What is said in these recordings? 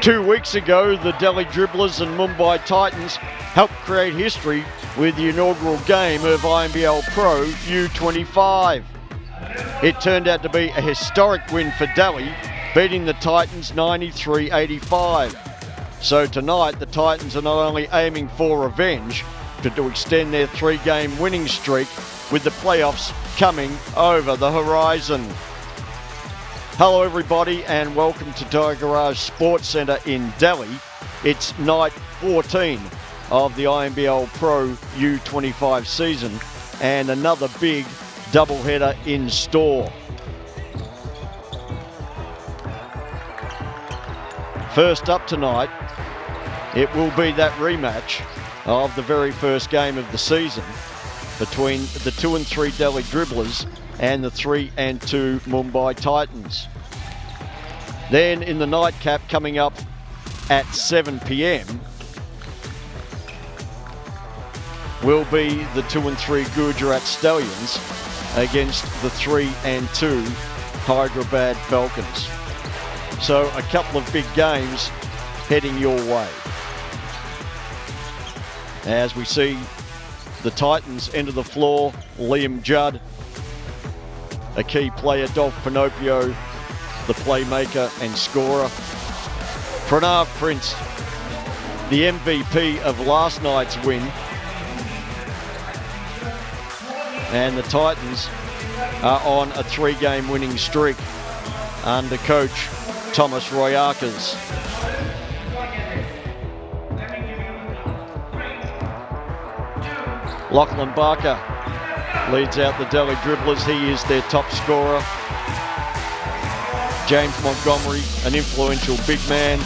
2 weeks ago, the Delhi Dribblers and Mumbai Titans helped create history with the inaugural game of Inbl Pro U-25. It turned out to be a historic win for Delhi, beating the Titans 93-85. So tonight, the Titans are not only aiming for revenge, but to extend their 3-game winning streak with the playoffs coming over the horizon. Hello everybody and welcome to THYAGRAJ Sports Centre in Delhi. It's night 14 of the Inbl Pro U-25 season and another big doubleheader in store. First up tonight, it will be that rematch of the very first game of the season between the 2-3 Delhi Dribblers and the 3-2 Mumbai Titans. Then in the nightcap coming up at 7 p.m. will be the 2-3 Gujarat Stallions against the 3-2 Hyderabad Falcons. So a couple of big games heading your way. As we see the Titans enter the floor, Liam Judd, a key player, Dolph Pinocchio, the playmaker and scorer. Pranav Prince, the MVP of last night's win. And the Titans are on a 3-game winning streak under coach Thomas Royakas. Lachlan Barker leads out the Delhi Dribblers. He is their top scorer. James Montgomery, an influential big man.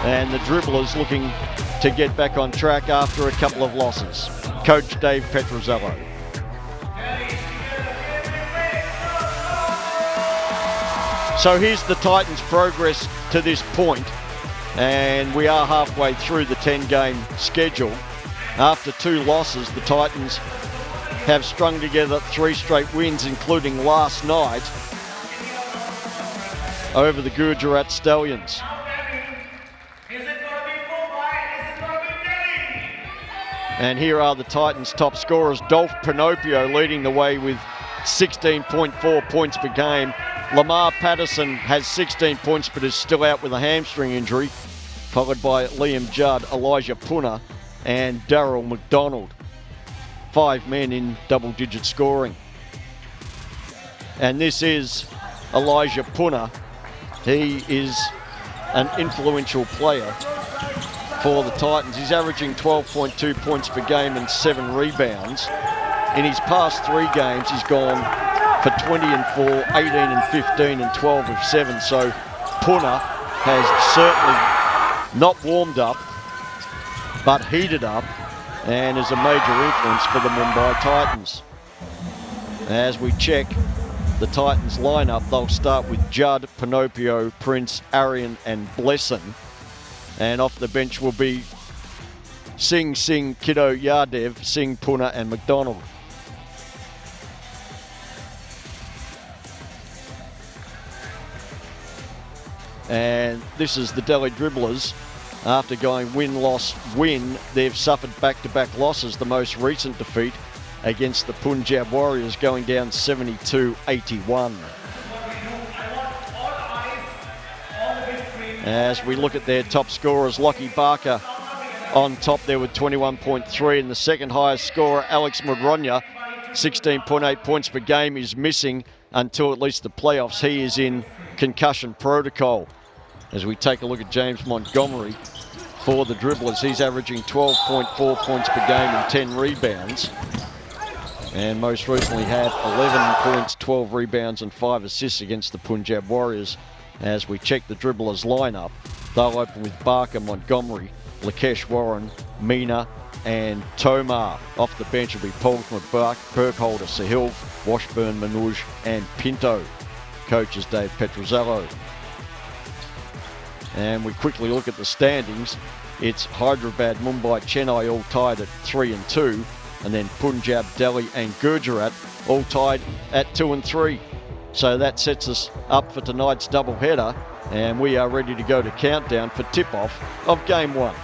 And the Dribblers looking to get back on track after a couple of losses. Coach Dave Petrozello. So here's the Titans' progress to this point. And we are halfway through the 10-game schedule. After 2 losses, the Titans have strung together 3 straight wins, including last night over the Gujarat Stallions. And here are the Titans' top scorers. Dolph Pinocchio leading the way with 16.4 points per game. Lamar Patterson has 16 points but is still out with a hamstring injury, followed by Liam Judd, Elijah Puna and Daryl McDonald. 5 men in double-digit scoring. And this is Elijah Puna. He is an influential player for the Titans. He's averaging 12.2 points per game and 7 rebounds. In his past 3 games, he's gone for 20 and 4, 18 and 15 and 12 of 7. So Puna has certainly not warmed up, but heated up and is a major influence for the Mumbai Titans. As we check the Titans lineup, they'll start with Judd, Pinocchio, Prince, Arian and Blesson. And off the bench will be Singh, Kiddo, Yadev, Singh, Puna and McDonald. And this is the Delhi Dribblers. After going win, loss, win, they've suffered back-to-back losses. The most recent defeat against the Punjab Warriors, going down 72-81. As we look at their top scorers, Lockie Barker on top there with 21.3, and the second highest scorer, Alex Magronya, 16.8 points per game, is missing until at least the playoffs. He is in concussion protocol. As we take a look at James Montgomery for the Dribblers, he's averaging 12.4 points per game and 10 rebounds. And most recently had 11 points, 12 rebounds and 5 assists against the Punjab Warriors. As we check the Dribblers lineup, they'll open with Barker, Montgomery, Lakesh Warren, Meena and Tomar. Off the bench will be Polkman, Burkholder, Sahil, Washburn, Manoj and Pinto. Coach is Dave Petrozello. And we quickly look at the standings. It's Hyderabad, Mumbai, Chennai all tied at 3-2, and then Punjab, Delhi and Gujarat all tied at 2-3. So that sets us up for tonight's doubleheader, and we are ready to go to countdown for tip-off of game 1.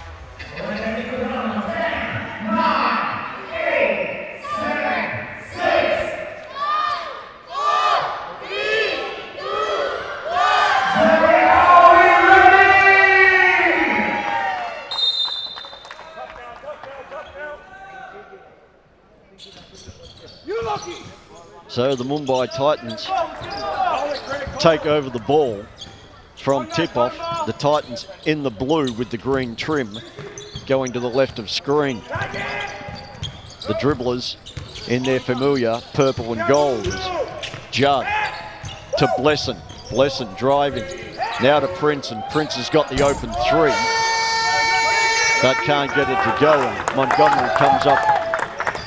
So the Mumbai Titans take over the ball from tip-off. The Titans in the blue with the green trim going to the left of screen. The Dribblers in their familiar purple and gold. Judd to Blesson. Blesson driving. Now to Prince, and Prince has got the open 3, but can't get it to go. And Montgomery comes up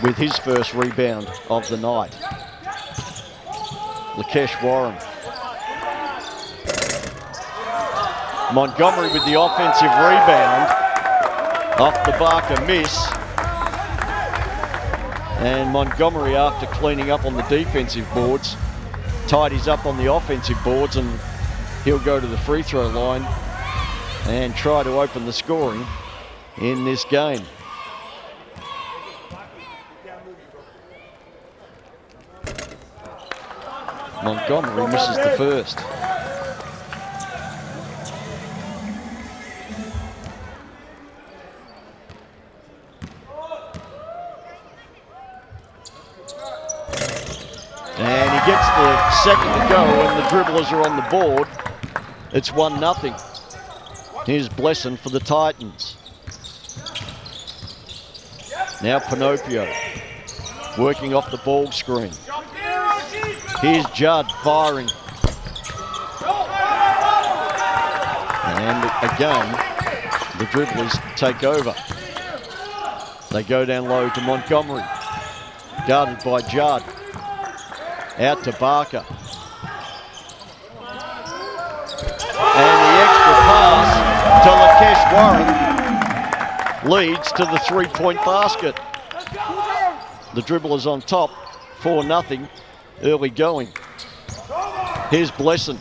with his first rebound of the night. Lakesh Warren. Montgomery with the offensive rebound off the Barker miss. And Montgomery, after cleaning up on the defensive boards, tidies up on the offensive boards, and he'll go to the free throw line and try to open the scoring in this game. Montgomery misses the first. And he gets the second to go, and the Dribblers are on the board. It's 1-0. Here's Blesson for the Titans. Now Pinocchio working off the ball screen. Here's Judd firing. And again, the Dribblers take over. They go down low to Montgomery. Guarded by Judd. Out to Barker. And the extra pass to Lakesh Warren leads to the 3-point basket. The Dribblers on top, 4-0. Early going. Here's Blesson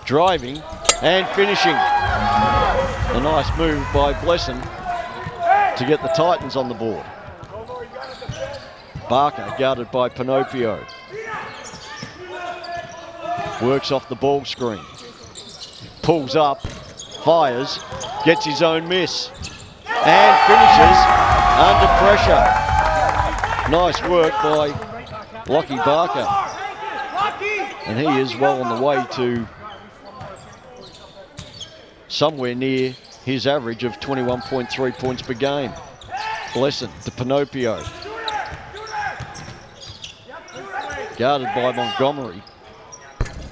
driving and finishing. A nice move by Blesson to get the Titans on the board. Barker guarded by Pinocchio. Works off the ball screen. Pulls up, fires, gets his own miss, and finishes under pressure. Nice work by Lockie Barker, and he is well on the way to somewhere near his average of 21.3 points per game. Blesson to Pinocchio. Guarded by Montgomery.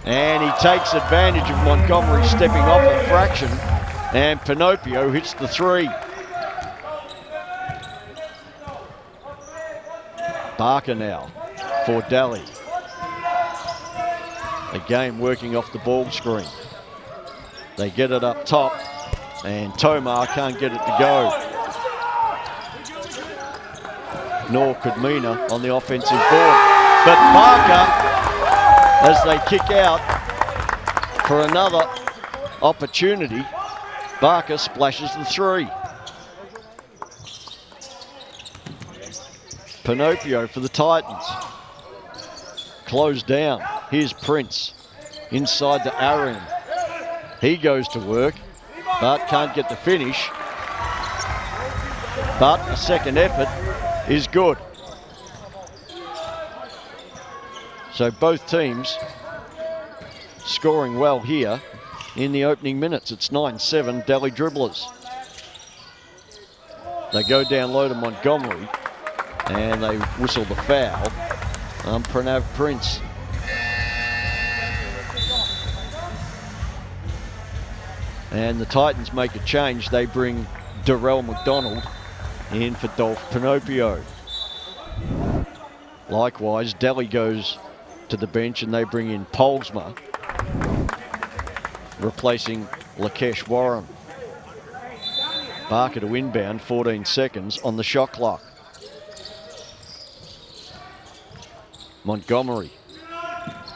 And he takes advantage of Montgomery stepping off a fraction, and Pinocchio hits the 3. Barker now for Daly. Again working off the ball screen. They get it up top, and Tomar can't get it to go. Nor could Mina on the offensive board. But Barker, as they kick out for another opportunity, Barker splashes the 3. Pinocchio for the Titans. Closed down. Here's Prince inside to Aaron. He goes to work, but can't get the finish. But a second effort is good. So both teams scoring well here in the opening minutes. It's 9-7 Delhi Dribblers. They go down low to Montgomery, and they whistle the foul on Pranav Prince. And the Titans make a change. They bring Darrell McDonald in for Dolph Pinocchio. Likewise, Delhi goes to the bench, and they bring in Polsma, replacing Lakesh Warren. Barker to inbound, 14 seconds on the shot clock. Montgomery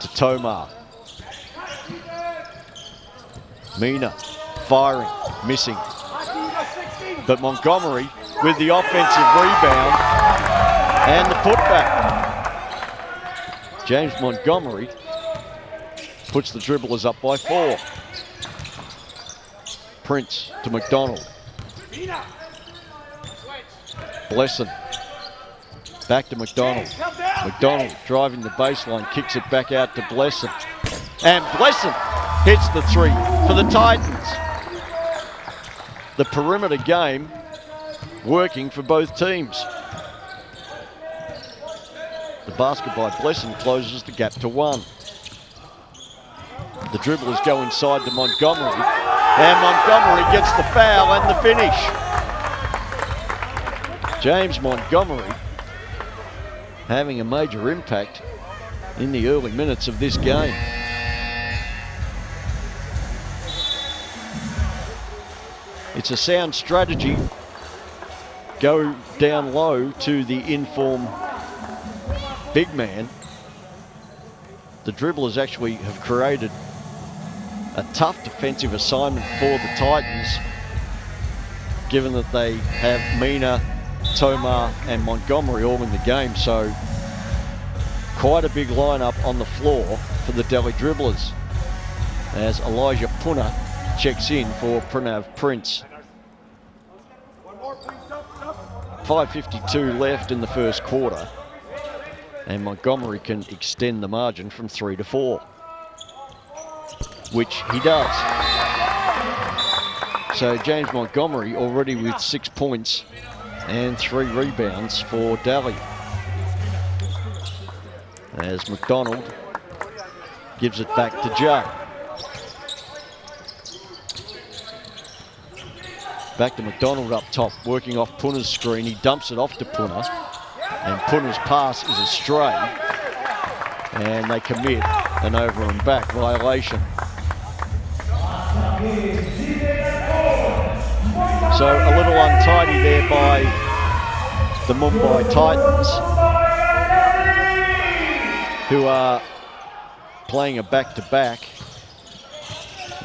to Tomar. Mina firing, missing. But Montgomery with the offensive rebound and the putback. James Montgomery puts the Dribblers up by 4. Prince to McDonald. Blesson. Back to McDonald. McDonald driving the baseline, kicks it back out to Blesson. And Blesson hits the 3 for the Titans. The perimeter game working for both teams. The basket by Blesson closes the gap to 1. The Dribblers go inside to Montgomery, and Montgomery gets the foul and the finish. James Montgomery having a major impact in the early minutes of this game. It's a sound strategy. Go down low to the in-form big man. The Dribblers actually have created a tough defensive assignment for the Titans, given that they have Mina, Tomar and Montgomery all in the game. So quite a big lineup on the floor for the Delhi Dribblers as Elijah Puna checks in for Pranav Prince. 5:52 left in the first quarter, and Montgomery can extend the margin from 3 to 4, which he does. So James Montgomery already with 6 points and 3 rebounds for Delhi, as McDonald gives it back to Judd. Back to McDonald up top, working off Puna's screen. He dumps it off to Puna, and Puna's pass is a stray, and they commit an over and back violation. So a little untidy there by the Mumbai Titans, who are playing a back-to-back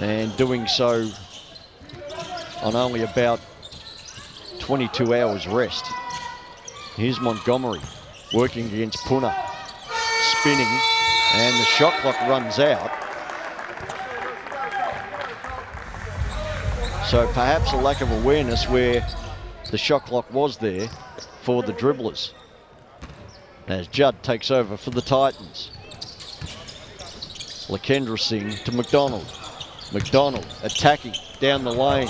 and doing so on only about 22 hours rest. Here's Montgomery working against Puna, spinning, and the shot clock runs out. So perhaps a lack of awareness where the shot clock was there for the Dribblers, as Judd takes over for the Titans. Lakendra Singh to McDonald. McDonald attacking down the lane.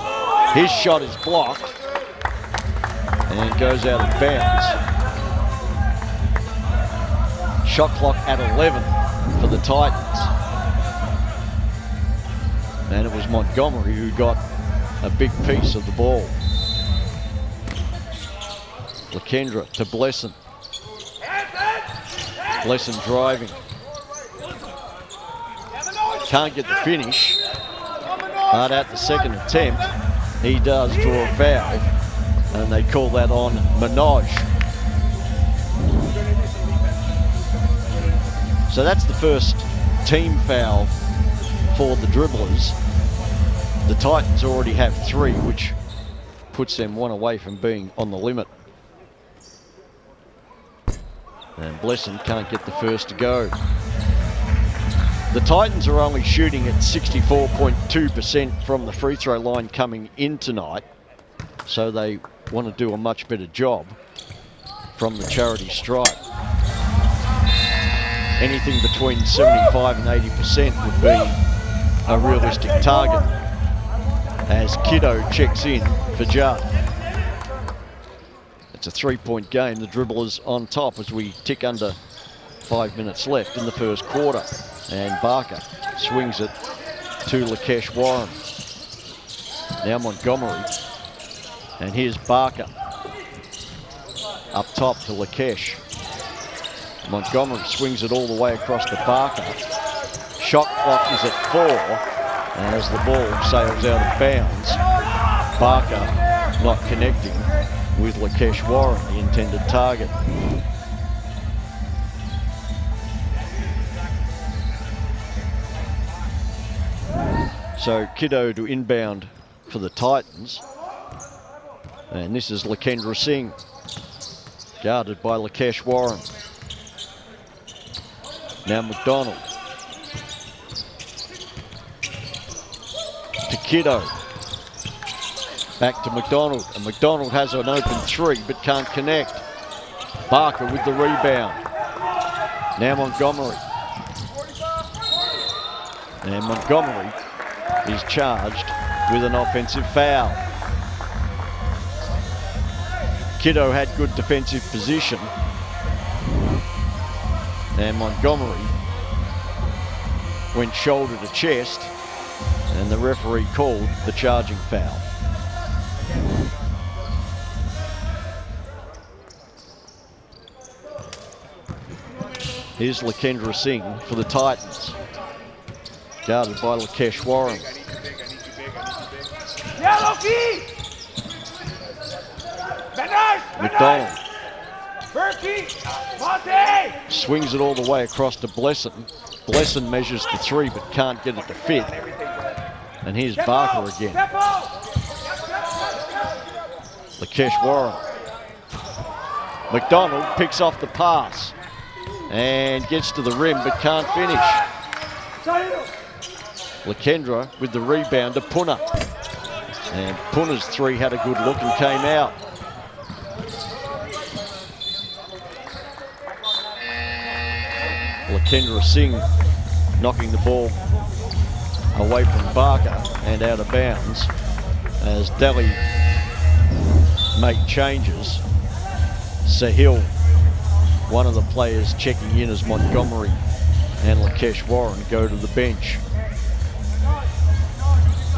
His shot is blocked and goes out of bounds. Shot clock at 11 for the Titans. And it was Montgomery who got a big piece of the ball. Lakendra to Blesson. Blesson driving. Can't get the finish, but at the second attempt, he does draw a foul, and they call that on Manoj. So that's the first team foul for the Dribblers. The Titans already have 3, which puts them 1 away from being on the limit. And Blesson can't get the first to go. The Titans are only shooting at 64.2% from the free throw line coming in tonight, so they want to do a much better job from the charity stripe. Anything between 75 and 80% would be a realistic target, as Kiddo checks in for Judd. It's a 3-point game. The Dribblers on top as we tick under 5 minutes left in the first quarter. And Barker swings it to Lakesh Warren. Now Montgomery. And here's Barker. Up top to Lakesh. Montgomery swings it all the way across to Barker. Shot clock is at 4. And as the ball sails out of bounds, Barker not connecting with Lakesh Warren, the intended target. So Kiddo to inbound for the Titans. And this is Lakendra Singh, guarded by Lakesh Warren. Now McDonald. To Kiddo. Back to McDonald. And McDonald has an open three but can't connect. Barker with the rebound. Now Montgomery. And Montgomery is charged with an offensive foul. Kiddo had good defensive position. And Montgomery went shoulder to chest, and the referee called the charging foul. Here's Lakendra Singh for the Titans, guarded by Lakesh Warren. McDonald swings it all the way across to Blesson. Blesson measures the three but can't get it to fit. And here's Barker again. Lakesh Warren. McDonald picks off the pass and gets to the rim but can't finish. Lakendra with the rebound to Punna. And Punna's three had a good look and came out. Lakendra Singh knocking the ball away from Barker and out of bounds as Delhi make changes. Sahil, one of the players checking in as Montgomery and Lakesh Warren, go to the bench.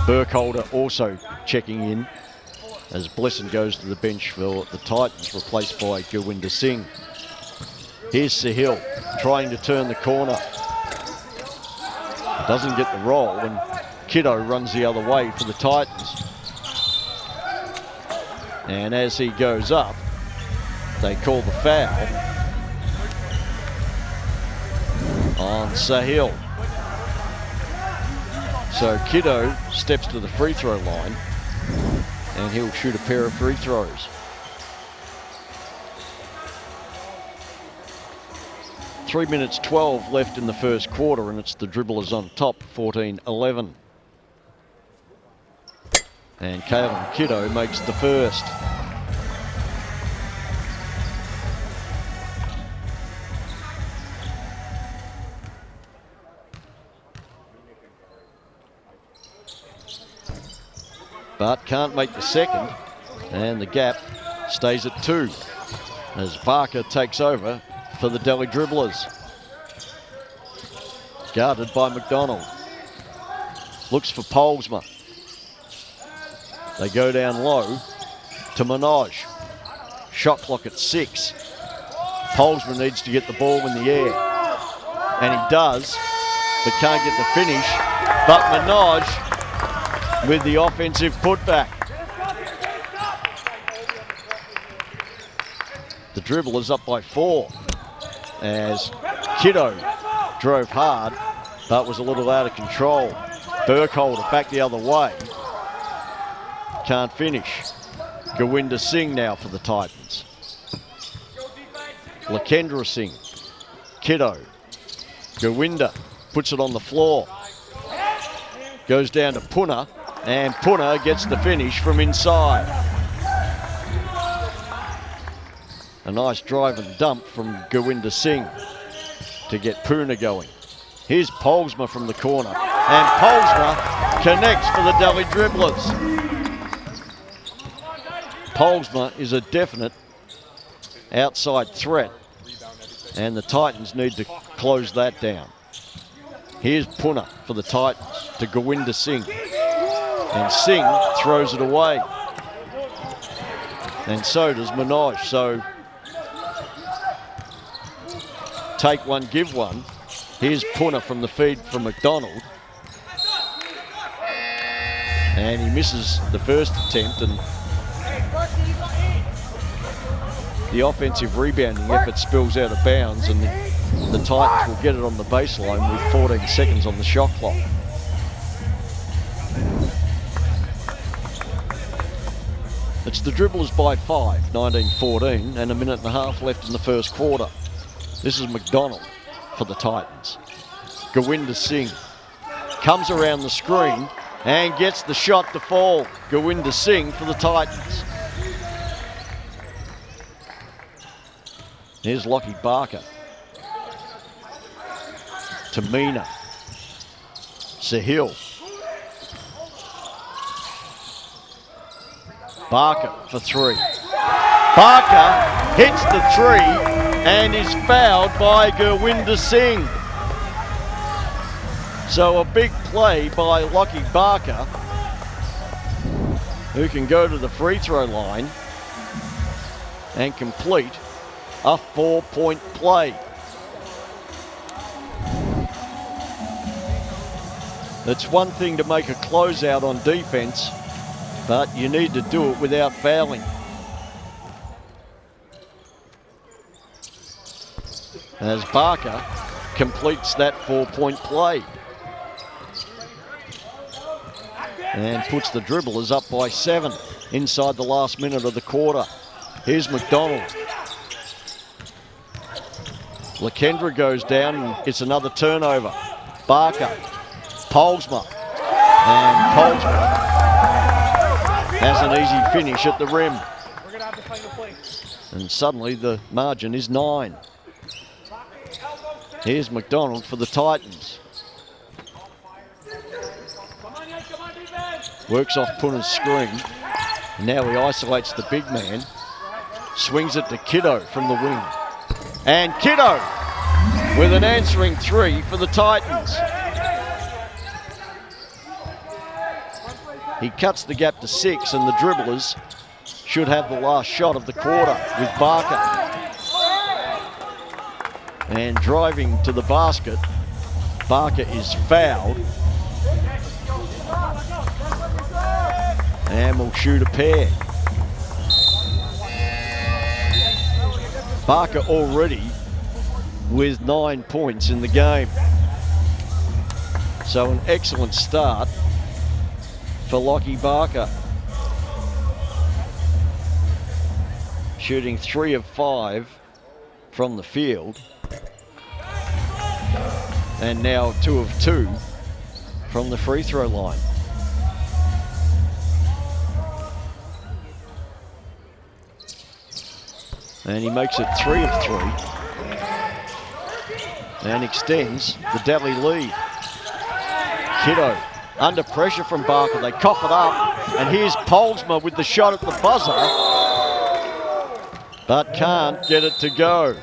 Burkholder also checking in as Blesson goes to the bench for the Titans, replaced by Gurwinder Singh. Here's Sahil trying to turn the corner. Doesn't get the roll, and Kiddo runs the other way for the Titans. And as he goes up, they call the foul on Sahil. So Kiddo steps to the free throw line and he'll shoot a pair of free throws. 3 minutes 12 left in the first quarter, and it's the Dribblers on top, 14-11. And Kalen Kiddo makes the first. But can't make the second, and the gap stays at 2 as Barker takes over for the Delhi Dribblers. Guarded by McDonald. Looks for Polsma. They go down low to Manoj. Shot clock at 6. Polsma needs to get the ball in the air. And he does, but can't get the finish. But Manoj with the offensive putback. The Dribblers up by 4 as Kiddo drove hard but was a little out of control. Burkholder back the other way. Can't finish. Gurwinder Singh now for the Titans. Lakendra Singh. Kiddo. Gurwinder puts it on the floor. Goes down to Punna, and Punna gets the finish from inside. A nice drive and dump from Gurwinder Singh to get Punna going. Here's Polsma from the corner, and Polsma connects for the Delhi Dribblers. Polsma is a definite outside threat, and the Titans need to close that down. Here's Punna for the Titans to Gurwinder Singh, and Singh throws it away. And so does Manoj. So take one, give one. Here's Punna from the feed from McDonald. And he misses the first attempt, and the offensive rebounding effort spills out of bounds, and the Titans will get it on the baseline with 14 seconds on the shot clock. It's the Dribblers by 5, 19-14, and a minute and a half left in the first quarter. This is McDonald for the Titans. Gowinder Singh comes around the screen and gets the shot to fall. Gowinder Singh for the Titans. Here's Lockie Barker. To Mina. Sahil. Barker for 3. Barker hits the 3 and is fouled by Gurwinder Singh. So a big play by Lockie Barker, who can go to the free throw line and complete a 4-point play. It's one thing to make a closeout on defense, but you need to do it without fouling. As Barker completes that 4-point play and puts the Dribblers up by 7 inside the last minute of the quarter. Here's McDonald. Lakendra goes down and it's another turnover. Barker, Polsma, and Polsma has an easy finish at the rim. And suddenly the margin is 9. Here's McDonald for the Titans. Works off Puna's screen. And now he isolates the big man. Swings it to Kiddo from the wing. And Kiddo with an answering 3 for the Titans. He cuts the gap to 6, and the Dribblers should have the last shot of the quarter with Barker. And driving to the basket, Barker is fouled. And will shoot a pair. Barker already with 9 points in the game. So an excellent start for Lockie Barker. Shooting 3 of 5 from the field. And now 2 of 2 from the free throw line. And he makes it 3 of 3 and extends the Delhi lead. Kiddo under pressure from Barker. They cough it up, and here's Polsma with the shot at the buzzer, but can't get it to go.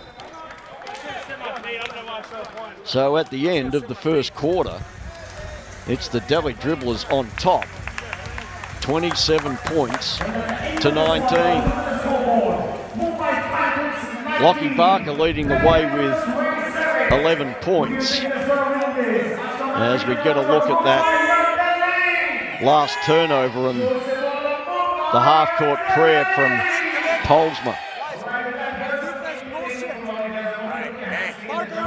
So at the end of the first quarter, it's the Delhi Dribblers on top, 27 points to 19. Lockie Barker leading the way with 11 points. As we get a look at that last turnover and the half-court prayer from Polsma.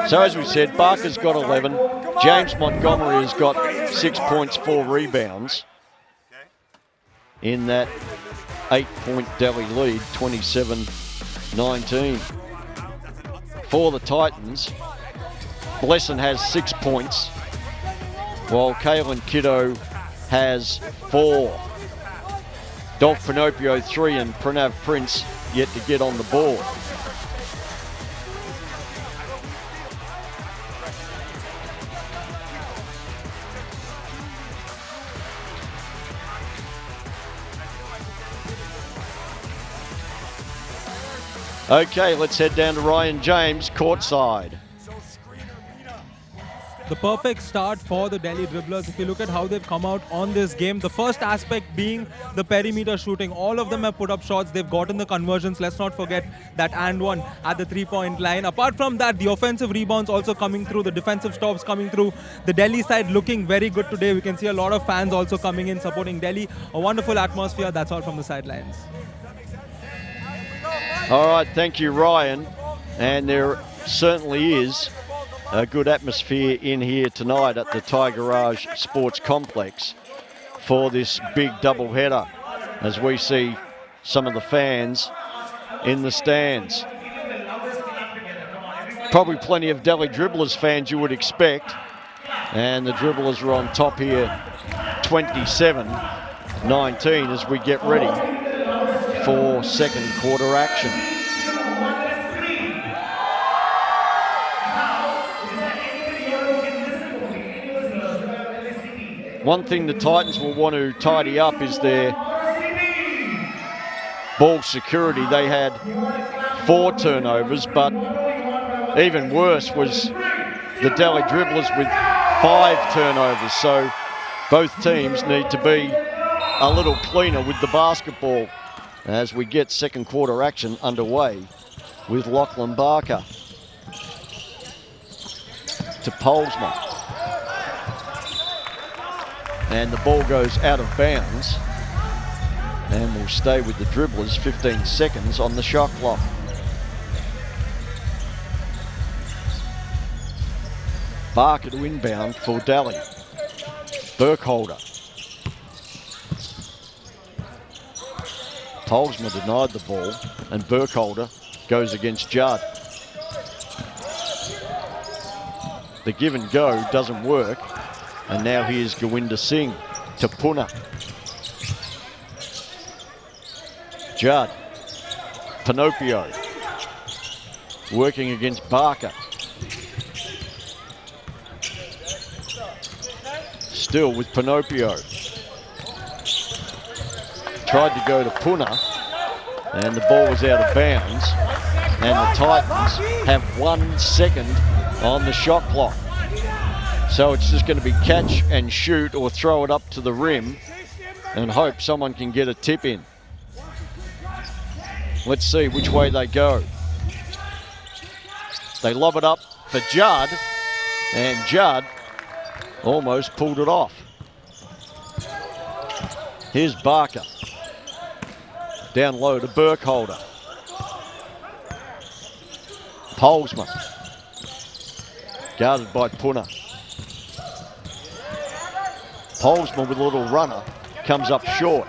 So as we said, Barker's got 11. James Montgomery has got 6 points, 4 rebounds in that 8-point Delhi lead, 27-19. For the Titans, Blesson has 6 points, while Kalen Kiddo has 4. Dolph Pinocchio 3 and Pranav Prince yet to get on the board. Okay, let's head down to Ryan James, courtside. The perfect start for the Delhi Dribblers. If you look at how they've come out on this game, the first aspect being the perimeter shooting. All of them have put up shots. They've gotten the conversions. Let's not forget that and one at the 3-point line. Apart from that, the offensive rebounds also coming through. The defensive stops coming through. The Delhi side looking very good today. We can see a lot of fans also coming in supporting Delhi. A wonderful atmosphere. That's all from the sidelines. All right, thank you, Ryan. And there certainly is a good atmosphere in here tonight at the THYAGRAJ Sports Complex for this big doubleheader, as we see some of the fans in the stands. Probably plenty of Delhi Dribblers fans, you would expect. And the Dribblers are on top here, 27-19, as we get ready for second quarter action. One thing the Titans will want to tidy up is their ball security. They had 4 turnovers, but even worse was the Delhi Dribblers with 5 turnovers. So both teams need to be a little cleaner with the basketball as we get second quarter action underway with Lachlan Barker to Polesman. And the ball goes out of bounds and will stay with the Dribblers. 15 seconds on the shot clock. Barker to inbound for Delhi. Burkholder. Polesman denied the ball and Burkholder goes against Judd. The give and go doesn't work. And now here's Gowinder Singh to Puna. Judd. Pinocchio. Working against Barker. Still with Pinocchio. Tried to go to Puna. And the ball was out of bounds. And the Titans have 1 second on the shot clock. So it's just going to be catch and shoot or throw it up to the rim and hope someone can get a tip in. Let's see which way they go. They lob it up for Judd, and Judd almost pulled it off. Here's Barker. Down low to Burkholder. Polesman. Guarded by Puna. Polesman with a little runner, comes up short.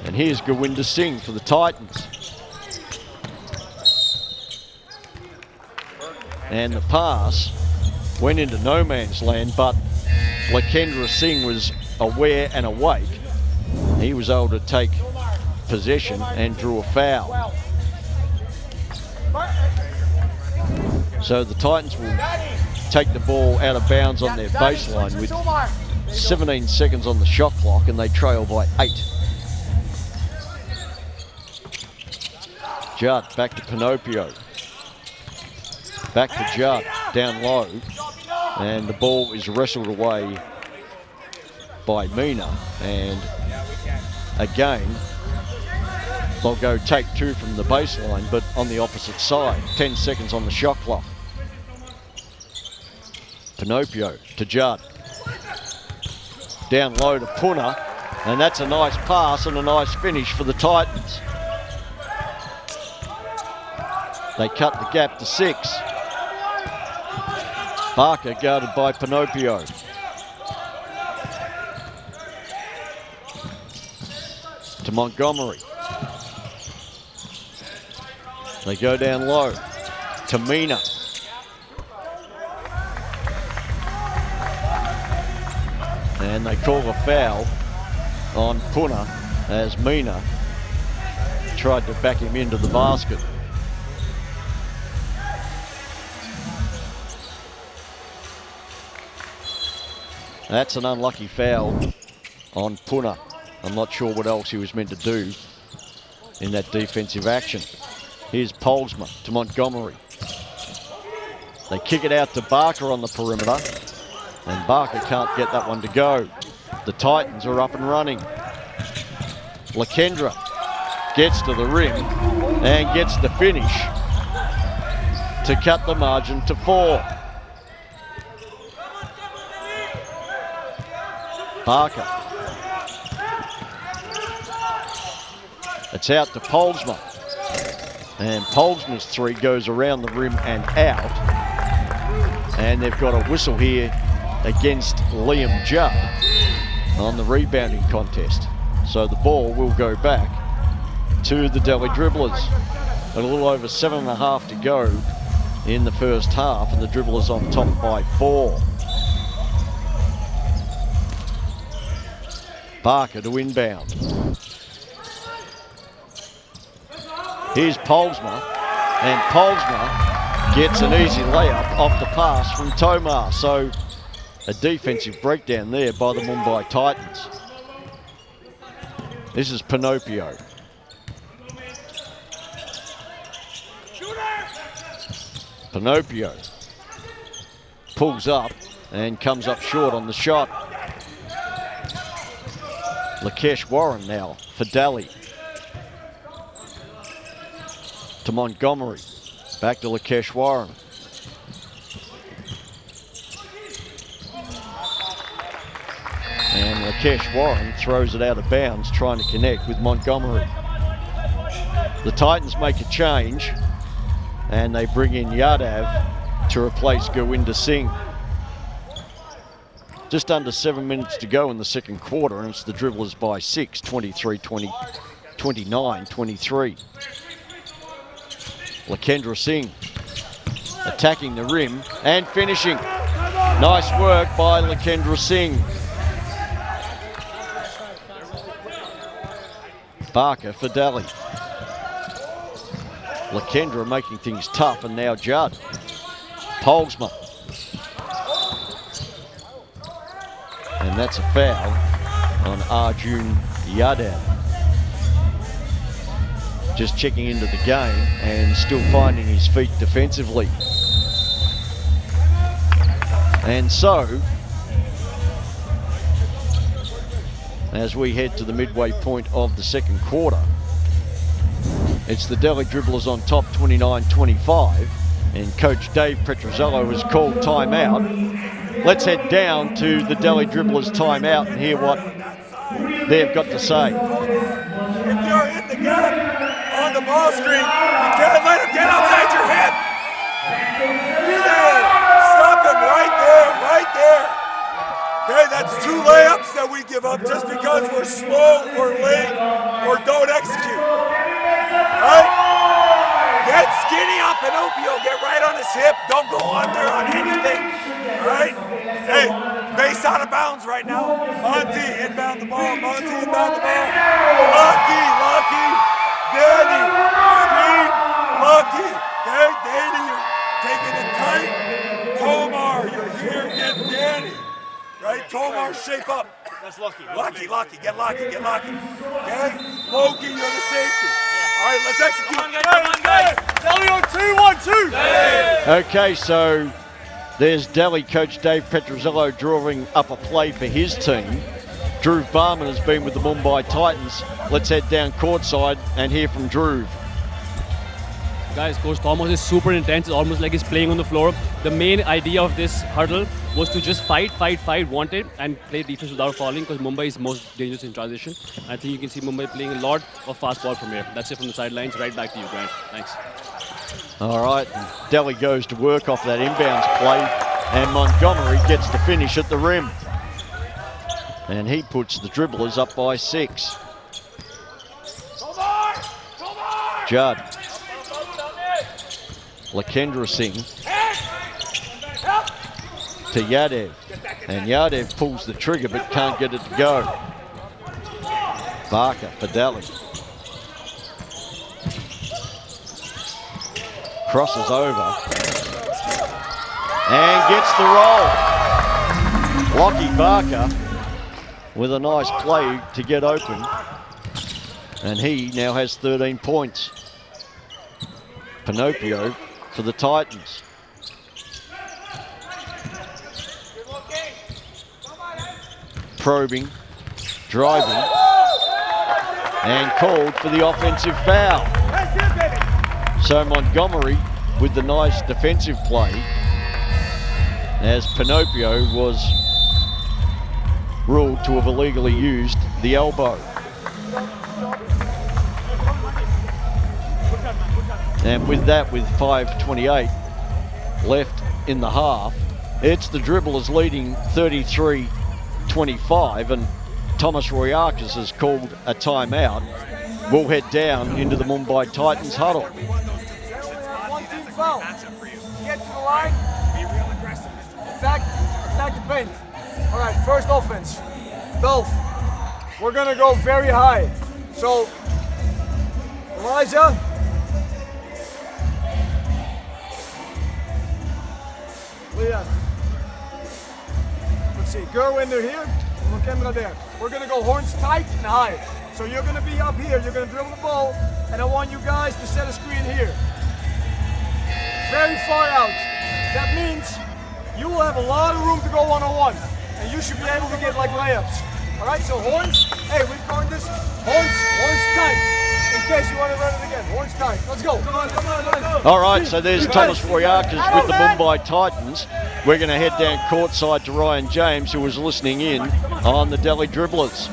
And here's Gowinder Singh for the Titans. And the pass went into no man's land, but Lakendra Singh was aware and awake. He was able to take possession and drew a foul. So the Titans will take the ball out of bounds on their baseline with 17 seconds on the shot clock, and they trail by 8. Judd back to Pinocchio. Back to Judd, down low. And the ball is wrestled away by Mina. And again, they'll go take 2 from the baseline, but on the opposite side. 10 seconds on the shot clock. Pinocchio to Judd. Down low to Puna, and that's a nice pass and a nice finish for the Titans. They cut the gap to 6. Barker guarded by Pinocchio. To Montgomery. They go down low to Mina. And they call a foul on Puna as Mina tried to back him into the basket. That's an unlucky foul on Puna. I'm not sure what else he was meant to do in that defensive action. Here's Polesman to Montgomery. They kick it out to Barker on the perimeter, and Barker can't get that one to go. The Titans are up and running. Lakendra gets to the rim and gets the finish to cut the margin to 4. Barker. It's out to Polesman. And Polesman's 3 goes around the rim and out. And they've got a whistle here against Liam Judd on the rebounding contest. So the ball will go back to the Delhi Dribblers. A little over 7.5 to go in the first half, and the Dribblers on top by 4. Barker to inbound. Here's Polsma, and Polsma gets an easy layup off the pass from Tomar. So a defensive breakdown there by the Mumbai Titans. This is Pinocchio. Pinocchio pulls up and comes up short on the shot. Lakesh Warren now for Daly. To Montgomery. Back to Lakesh Warren. And Lakesh Warren throws it out of bounds, trying to connect with Montgomery. The Titans make a change, and they bring in Yadav to replace Gowinder Singh. Just under 7 minutes to go in the second quarter, and it's the Dribblers by 6, 23-20, 29-23. Lakendra Singh attacking the rim and finishing. Nice work by Lakendra Singh. Barker for Daly. Lakendra making things tough, and now Judd. Polsma. And that's a foul on Arjun Yadav. Just checking into the game and still finding his feet defensively. And so, as we head to the midway point of the second quarter, it's the Delhi Dribblers on top 29-25, and Coach Dave Petrozello has called timeout. Let's head down to the Delhi Dribblers timeout and hear what they've got to say. If you're in the gap on the ball screen, you can't let him get outside your hip. Be there. Stop him right there, right there. Okay, that's 2 layups that we give up just because we're slow or late or don't execute. Right? Get skinny on Pinocchio. Get right on his hip. Don't go under on anything. Right? Hey, base out of bounds right now. Monty, inbound the ball. Monty, inbound the ball. Lucky. Danny, Steve, Lucky. Okay, Danny, you're taking it tight. Tomar, you're here. Get Danny. Right? Tomar, shape up. That's Lucky. Lucky. Get Lucky. Okay? Loki, you're the safety. All right, let's execute. Come on, guys. Delhi on 2-1-2. Okay, so there's Delhi coach Dave Petrozello drawing up a play for his team. Dhruv Barman has been with the Mumbai Titans. Let's head down courtside and hear from Dhruv. Guys, Coach Thomas is super intense. It's almost like he's playing on the floor. The main idea of this hurdle was to just fight, want it, and play defense without fouling, because Mumbai is most dangerous in transition. I think you can see Mumbai playing a lot of fast ball from here. That's it from the sidelines. Right back to you, Grant. Thanks. All right, Delhi goes to work off that inbounds play, and Montgomery gets the finish at the rim. And he puts the Dribblers up by 6. Judd. Lakendra Singh to Yadav, and Yadav pulls the trigger but can't get it to go. Barker for Daly. Crosses over and gets the roll. Lockie Barker with a nice play to get open, and he now has 13 points. Pinocchio for the Titans. Probing, driving, and called for the offensive foul. So Montgomery with the nice defensive play, as Pinocchio was ruled to have illegally used the elbow. And with that, with 5:28 left in the half, it's the Dribblers leading 33-25, and Thomas Royakis has called a timeout. will head down into the Mumbai Titans huddle. One team foul. Get to the line. Be real aggressive. Attack the paint. All right, first offense. Dolph, we're gonna go very high. So, Elijah. Leah. Let's see, Gerwinder here, Mukendra there. We're gonna go horns tight and high. So you're gonna be up here, you're gonna dribble the ball, and I want you guys to set a screen here. Very far out. That means you will have a lot of room to go one-on-one, and you should be able to get like layups. All right, so horns, hey, we're calling this horns tight. In case you want to run it again, horns tight. Let's go. Come on. All right, so there's Thomas Voyakis with the Mumbai Titans. We're going to head down courtside to Ryan James, who was listening in on the Delhi Dribblers.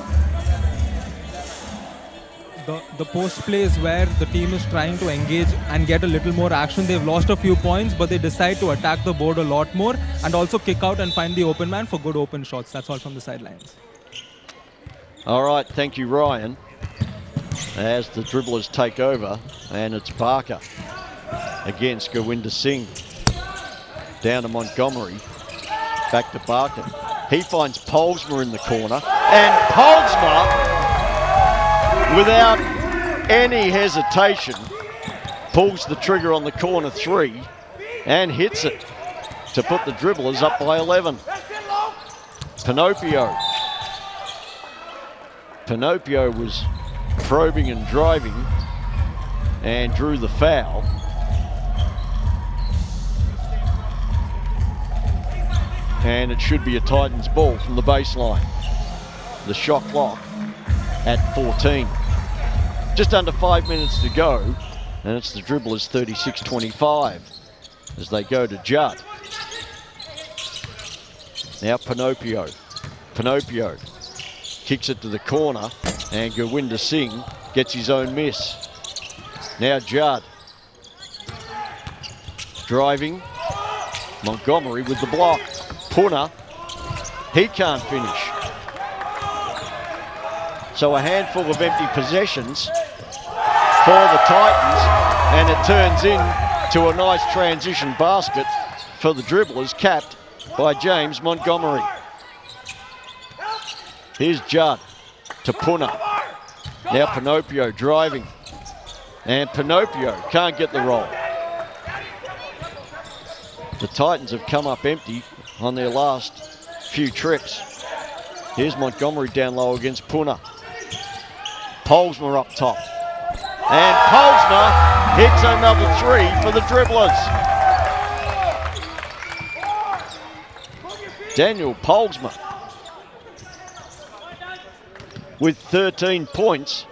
The post play is where the team is trying to engage and get a little more action. They've lost a few points, but they decide to attack the board a lot more and also kick out and find the open man for good open shots. That's all from the sidelines. All right, thank you, Ryan. As the Dribblers take over, and it's Barker against Gurwinder Singh. Down to Montgomery, back to Barker. He finds Polsma in the corner, and Polsma, without any hesitation, pulls the trigger on the corner three and hits it to put the Dribblers up by 11. Pinocchio was probing and driving and drew the foul. And it should be a Titans ball from the baseline. The shot clock at 14. Just under 5 minutes to go, and it's the Dribblers 36-25 as they go to Judd. Now Pinocchio kicks it to the corner, and Gurwinder Singh gets his own miss. Now Judd driving. Montgomery with the block. Puna, he can't finish. So a handful of empty possessions for the Titans, and it turns into a nice transition basket for the Dribblers, capped by James Montgomery. Here's Judd to Puna. Now Pinocchio driving, and Pinocchio can't get the roll. The Titans have come up empty on their last few trips. Here's Montgomery down low against Puna. Polsma up top. And Polsma hits another three for the Dribblers. Daniel Polsma with 13 points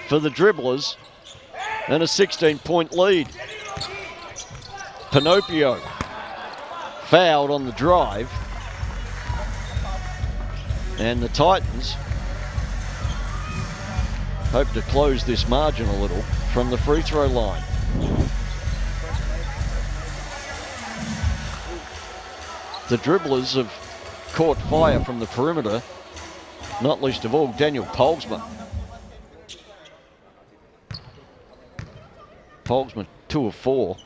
for the Dribblers and a 16-point lead. Pinocchio fouled on the drive, and the Titans hope to close this margin a little from the free throw line. The Dribblers have caught fire from the perimeter, not least of all Daniel Polsma. Polsma 2 of 4.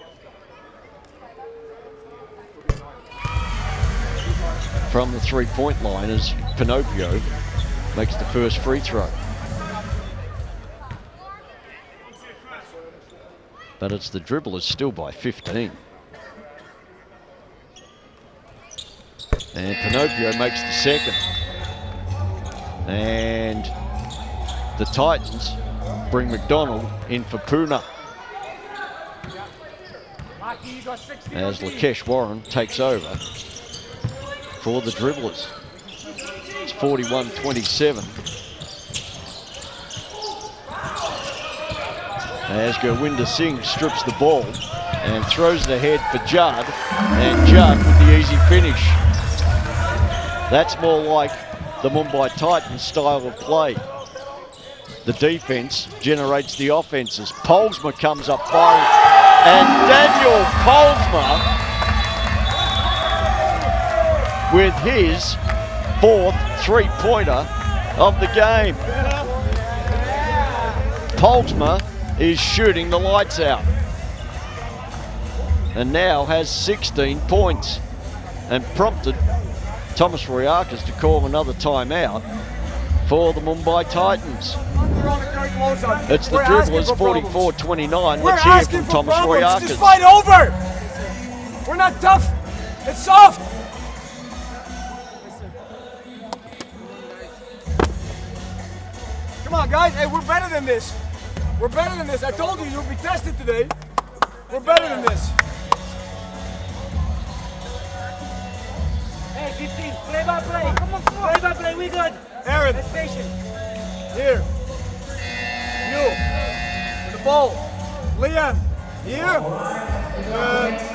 From the three-point line as Pinocchio makes the first free throw. But it's the Dribblers still by 15. And Pinocchio makes the second. And the Titans bring McDonald in for Puna, as Lakesh Warren takes over for the Dribblers. It's 41-27. As Gurwinder Singh strips the ball and throws it ahead for Judd, and Judd with the easy finish. That's more like the Mumbai Titans style of play. The defense generates the offenses. Polsma comes up firing, and Daniel Polsma with his 4th three-pointer of the game. Polsma is shooting the lights out and now has 16 points and prompted Thomas Royakis to call another timeout for the Mumbai Titans. It's the Dribblers 44-29. Let's hear from Thomas Royakis. Just fight over! We're not tough, it's soft! Come on guys, hey, we're better than this. We're better than this. I told you you'll be tested today. We're better than this. Hey, 15, play by play. Come on, play by play, we good. Aaron. Let's patient. Here. You. The ball. Liam. Here.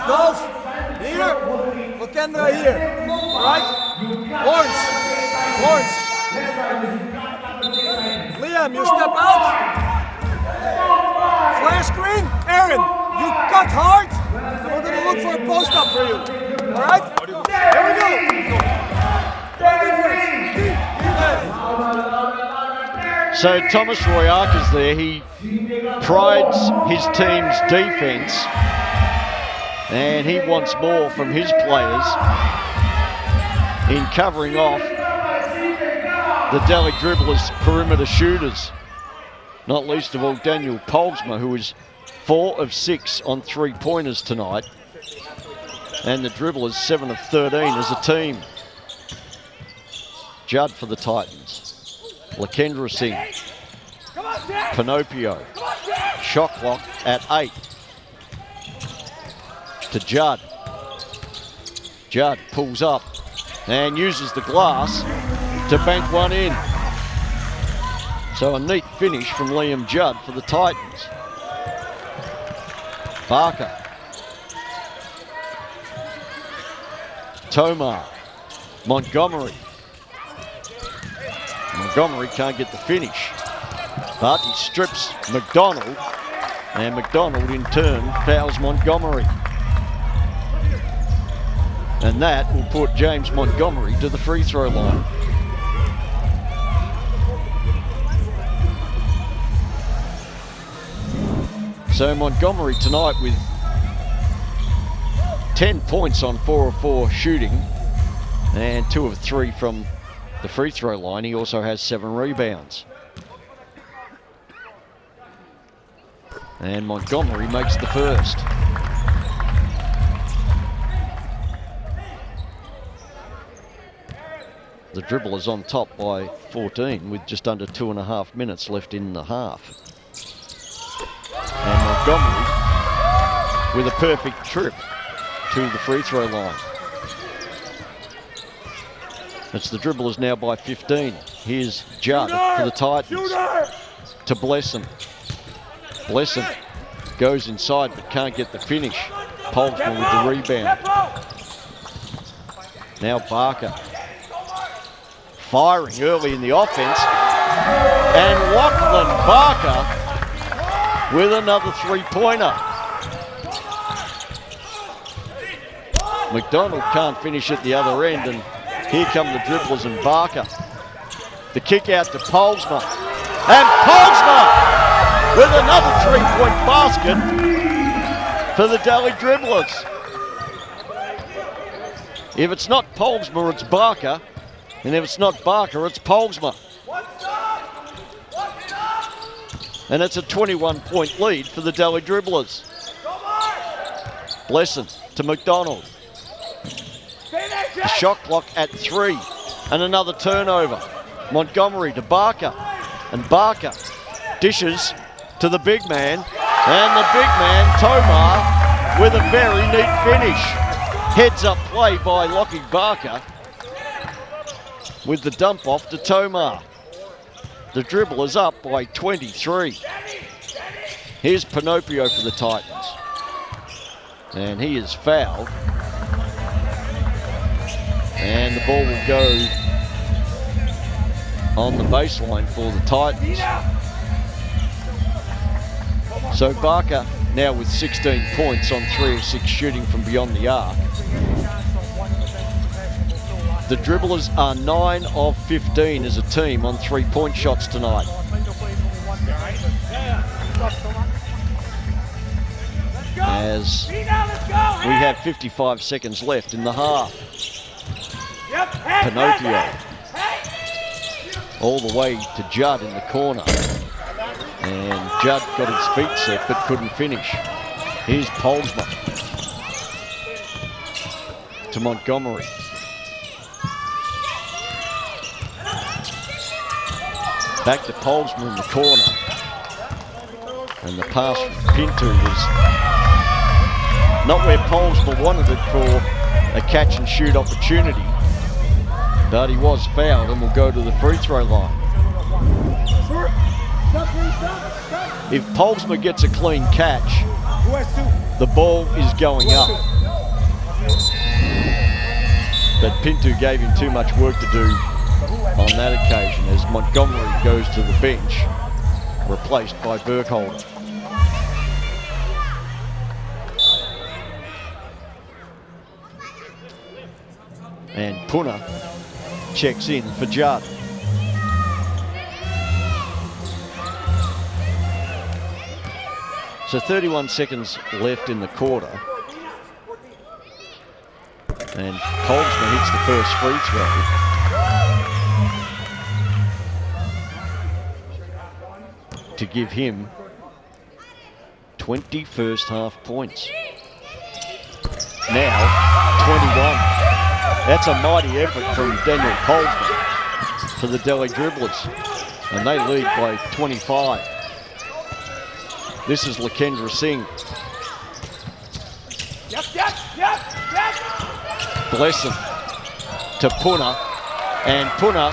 Dolph. Here. Lakendra here. Alright? Lawrence. Liam, you step out. Flash screen. Aaron, you cut hard. And we're going to look for a post up for you. Alright? Here we go. So Thomas Royakis there, he prides his team's defense and he wants more from his players in covering off the Delhi Dribblers perimeter shooters, not least of all Daniel Polsma, who is 4 of 6 on 3-pointers tonight, and the Dribblers 7 of 13 as a team. Judd for the Titans. Lakendra Singh, Pinocchio, shot clock at 8. To Judd. Judd pulls up and uses the glass to bank one in. So a neat finish from Liam Judd for the Titans. Barker. Tomar. Montgomery. Montgomery can't get the finish, but he strips McDonald, and McDonald in turn fouls Montgomery. And that will put James Montgomery to the free throw line. So Montgomery tonight with 10 points on 4 of 4 shooting and 2 of 3 from the free throw line. He also has 7 rebounds. And Montgomery makes the first. The Dribblers on top by 14 with just under 2.5 minutes left in the half. And Montgomery with a perfect trip to the free throw line. It's the Dribblers now by 15. Here's Judd for the Titans. To Blesson. Blesson goes inside but can't get the finish. Polsma with the rebound. Now Barker. Firing early in the offense. And Lachlan Barker with another 3-pointer. McDonald can't finish at the other end, and here come the Dribblers and Barker. The kick out to Polsma. And Polsma with another 3-point basket for the Delhi Dribblers. If it's not Polsma, it's Barker. And if it's not Barker, it's Polsma. And it's a 21-point lead for the Delhi Dribblers. Blesson to McDonald. The shot clock at 3. And another turnover. Montgomery to Barker. And Barker dishes to the big man. And the big man, Tomar, with a very neat finish. Heads up play by Lockie Barker with the dump off to Tomar. The Dribblers up by 23. Here's Pinocchio for the Titans. And he is fouled. And the ball will go on the baseline for the Titans. So Barker now with 16 points on 3 of 6 shooting from beyond the arc. The Dribblers are 9 of 15 as a team on 3-point shots tonight. As we have 55 seconds left in the half. Pinocchio all the way to Judd in the corner. And Judd got his feet set but couldn't finish. Here's Polsma to Montgomery. Back to Polsma in the corner. And the pass from Pinto was not where Polsma wanted it for a catch and shoot opportunity. But he was fouled and will go to the free throw line. If Polsma gets a clean catch, the ball is going up. But Pinto gave him too much work to do on that occasion as Montgomery goes to the bench, replaced by Burkholder. And Puna checks in for Judd. So 31 seconds left in the quarter. And Polsma hits the first free throw. To give him 20 first half points. Now 21. That's a mighty effort from Daniel Polsma for the Delhi Dribblers. And they lead by 25. This is Lakendra Singh. Blesson to Puna. And Puna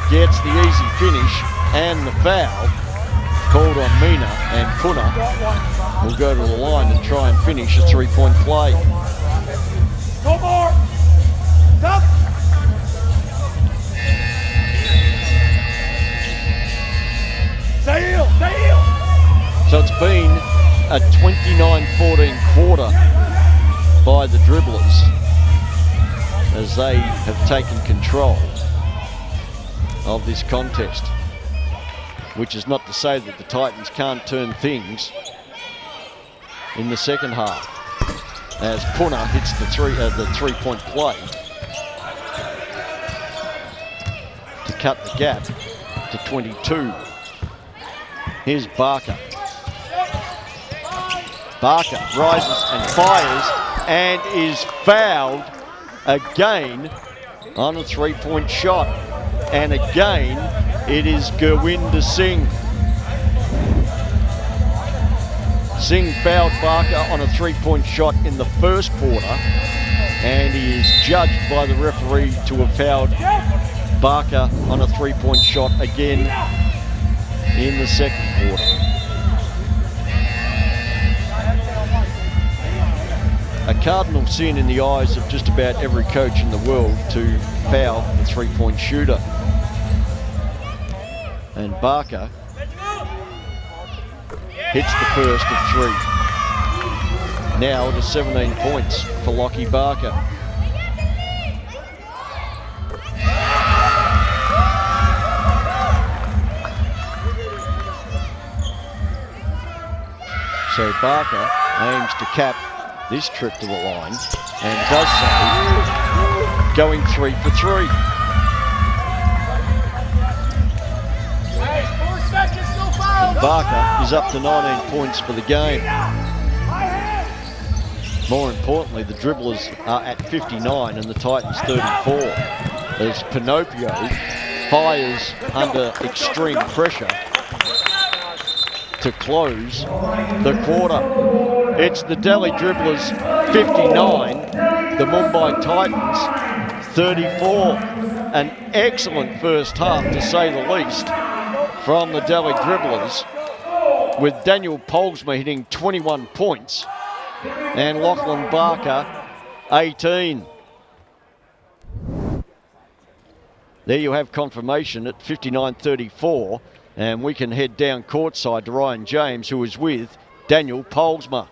gets the easy finish and the foul called on Mina. And Puna will go to the line and try and finish a three-point play. No more. Stop. Stay heel. So it's been a 29-14 quarter by the Dribblers as they have taken control of this contest, which is not to say that the Titans can't turn things in the second half as Puna hits the three-point play to cut the gap to 22. Here's Barker. Barker rises and fires and is fouled again on a three-point shot. And again, it is Gurwinder Singh. Singh fouled Barker on a three-point shot in the first quarter, and he is judged by the referee to have fouled Barker on a three-point shot again in the second quarter. A cardinal sin in the eyes of just about every coach in the world to foul the three-point shooter. And Barker hits the first of three. Now to 17 points for Lockie Barker. So Barker aims to cap this trip to the line and does so, going 3 for 3. And Barker is up to 19 points for the game. More importantly, the Dribblers are at 59 and the Titans 34. As Pinocchio fires under extreme pressure to close the quarter. It's the Delhi Dribblers 59, the Mumbai Titans 34. An excellent first half, to say the least, from the Delhi Dribblers, with Daniel Polsma hitting 21 points and Lachlan Barker 18. There you have confirmation at 59-34, and we can head down courtside to Ryan James, who is with Daniel Polsma.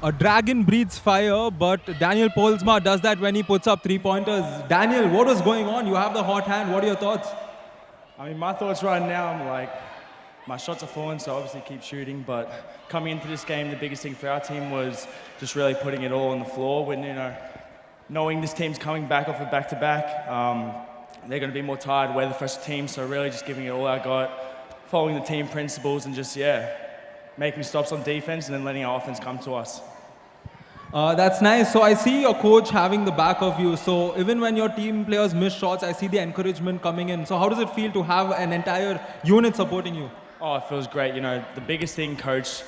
A dragon breathes fire, but Daniel Polsma does that when he puts up 3-pointers. Daniel, what was going on? You have the hot hand. What are your thoughts? I mean, my thoughts right now, I'm like, my shots are falling, so obviously keep shooting. But coming into this game, the biggest thing for our team was just really putting it all on the floor. When, knowing this team's coming back off a back-to-back, they're going to be more tired. We're the first team, so really just giving it all I got, following the team principles, and just, making stops on defense and then letting our offense come to us. That's nice. So I see your coach having the back of you. So even when your team players miss shots, I see the encouragement coming in. So how does it feel to have an entire unit supporting you? Oh, it feels great. The biggest thing coach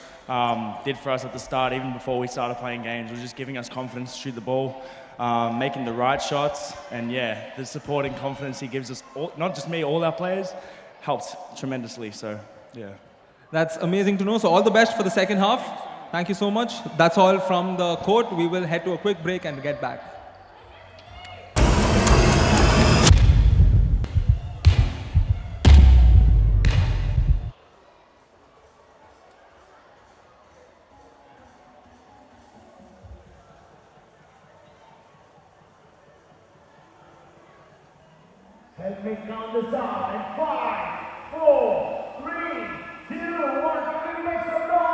did for us at the start, even before we started playing games, was just giving us confidence to shoot the ball, making the right shots. And the support and confidence he gives us, not just me, all our players, helps tremendously. So, That's amazing to know. So all the best for the second half. Thank you so much. That's all from the court. We will head to a quick break and get back. Help me count this down in 5, 4, 3, 2, 1. Can we make some noise?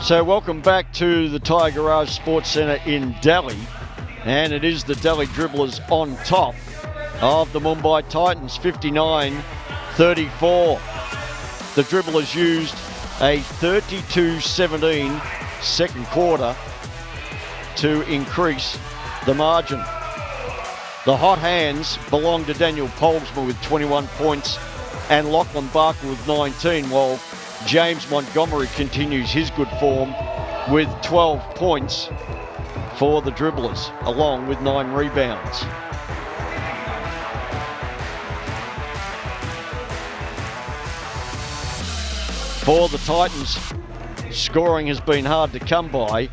So welcome back to the THYAGRAJ Sports Centre in Delhi, and it is the Delhi Dribblers on top of the Mumbai Titans, 59-34. The Dribblers used a 32-17 second quarter to increase the margin. The hot hands belong to Daniel Polsma with 21 points and Lachlan Barker with 19, while James Montgomery continues his good form with 12 points for the Dribblers, along with 9 rebounds. For the Titans, scoring has been hard to come by.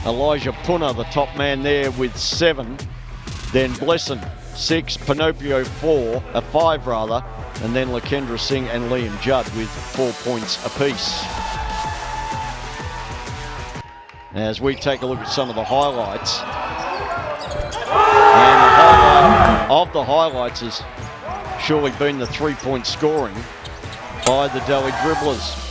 Elijah Puna, the top man there, with 7. Then Blesson, 6. Pinocchio, 5 rather. And then Lakendra Singh and Liam Judd with 4 points apiece. As we take a look at some of the highlights. And the highlight of the highlights has surely been the 3-point scoring by the Delhi Dribblers.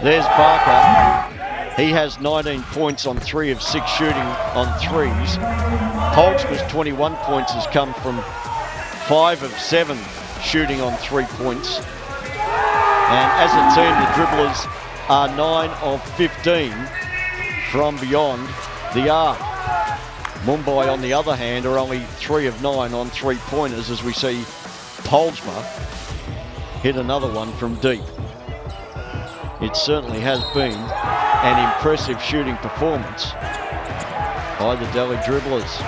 There's Barker. He has 19 points on 3 of 6 shooting on 3s. Polsma's 21 points has come from 5 of 7 shooting on 3 points. And as a team, the Dribblers are 9 of 15 from beyond the arc. Mumbai, on the other hand, are only 3 of 9 on 3-pointers, as we see Polsma hit another one from deep. It certainly has been an impressive shooting performance by the Delhi Dribblers.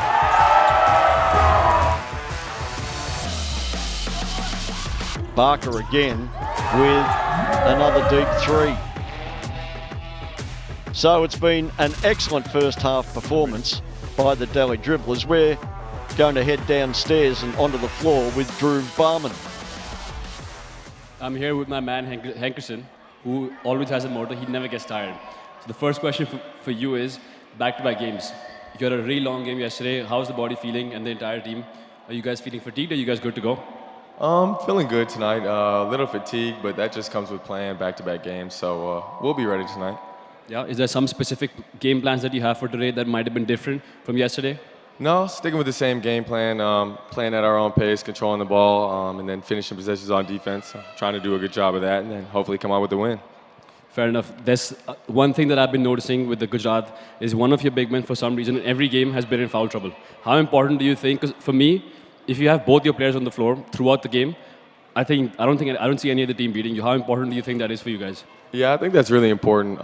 Barker again with another deep 3. So it's been an excellent first half performance by the Delhi Dribblers. We're going to head downstairs and onto the floor with Dhruv Barman. I'm here with my man Hankerson, who always has a motto, he never gets tired. So the first question for you is, back-to-back games. You had a really long game yesterday. How's the body feeling and the entire team? Are you guys feeling fatigued? Are you guys good to go? Feeling good tonight. A little fatigued, but that just comes with playing back-to-back games. So we'll be ready tonight. Yeah. Is there some specific game plans that you have for today that might have been different from yesterday? No, sticking with the same game plan, playing at our own pace, controlling the ball, and then finishing possessions on defense. Trying to do a good job of that, and then hopefully come out with the win. Fair enough. There's one thing that I've been noticing with the Gujarat is one of your big men, for some reason, in every game has been in foul trouble. How important do you think? Because for me, if you have both your players on the floor throughout the game, I don't see any other team beating you. How important do you think that is for you guys? Yeah, I think that's really important.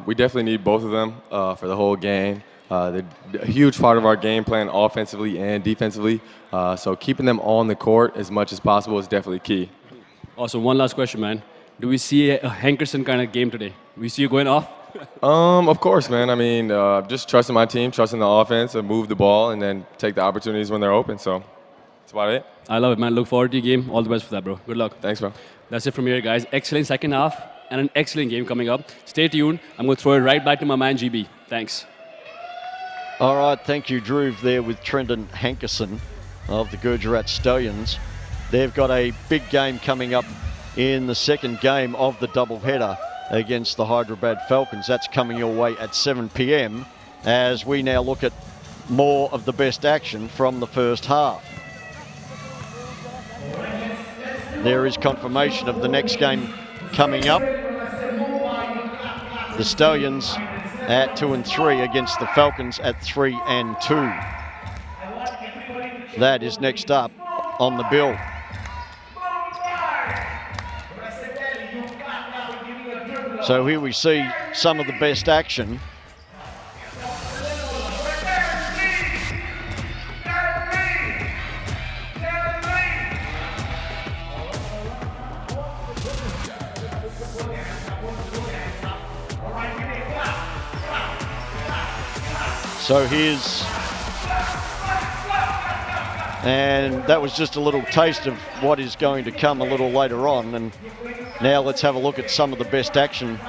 We definitely need both of them for the whole game. They're a huge part of our game plan, offensively and defensively. So keeping them on the court as much as possible is definitely key. Awesome. One last question, man. Do we see a Hankerson kind of game today? We see you going off? Of course, man. I mean, just trusting my team, trusting the offense, and move the ball, and then take the opportunities when they're open. So that's about it. I love it, man. Look forward to your game. All the best for that, bro. Good luck. Thanks, bro. That's it from here, guys. Excellent second half and an excellent game coming up. Stay tuned. I'm going to throw it right back to my man, GB. Thanks. All right, thank you, Dhruv, there with Trenton Hankerson of the Gujarat Stallions. They've got a big game coming up in the second game of the doubleheader against the Hyderabad Falcons. That's coming your way at 7 p.m. as we now look at more of the best action from the first half. There is confirmation of the next game coming up. The Stallions at 2 and 3 against the Falcons at 3 and 2. That is next up on the bill. So here we see some of the best action. So and that was just a little taste of what is going to come a little later on. And now let's have a look at some of the best action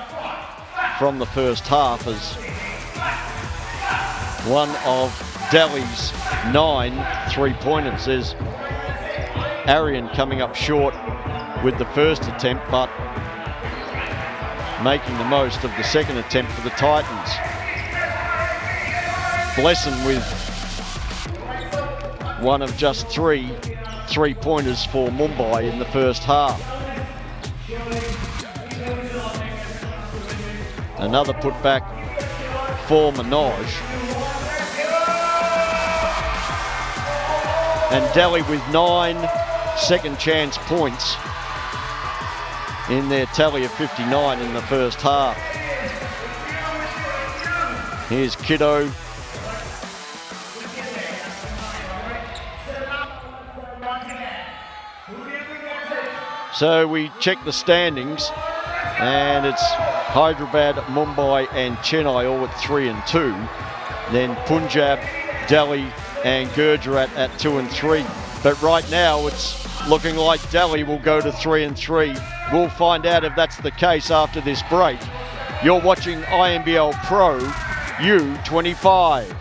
from the first half as one of Delhi's 9 three-pointers. There's Arian coming up short with the first attempt, but making the most of the second attempt for the Titans. Blesson with one of just 3 three-pointers for Mumbai in the first half. Another putback for Manoj. And Delhi with 9 second chance points in their tally of 59 in the first half. Here's Kiddo. So we check the standings, and it's Hyderabad, Mumbai and Chennai all at 3 and 2. Then Punjab, Delhi and Gujarat at 2 and 3. But right now it's looking like Delhi will go to 3 and 3. We'll find out if that's the case after this break. You're watching INBL Pro U-25.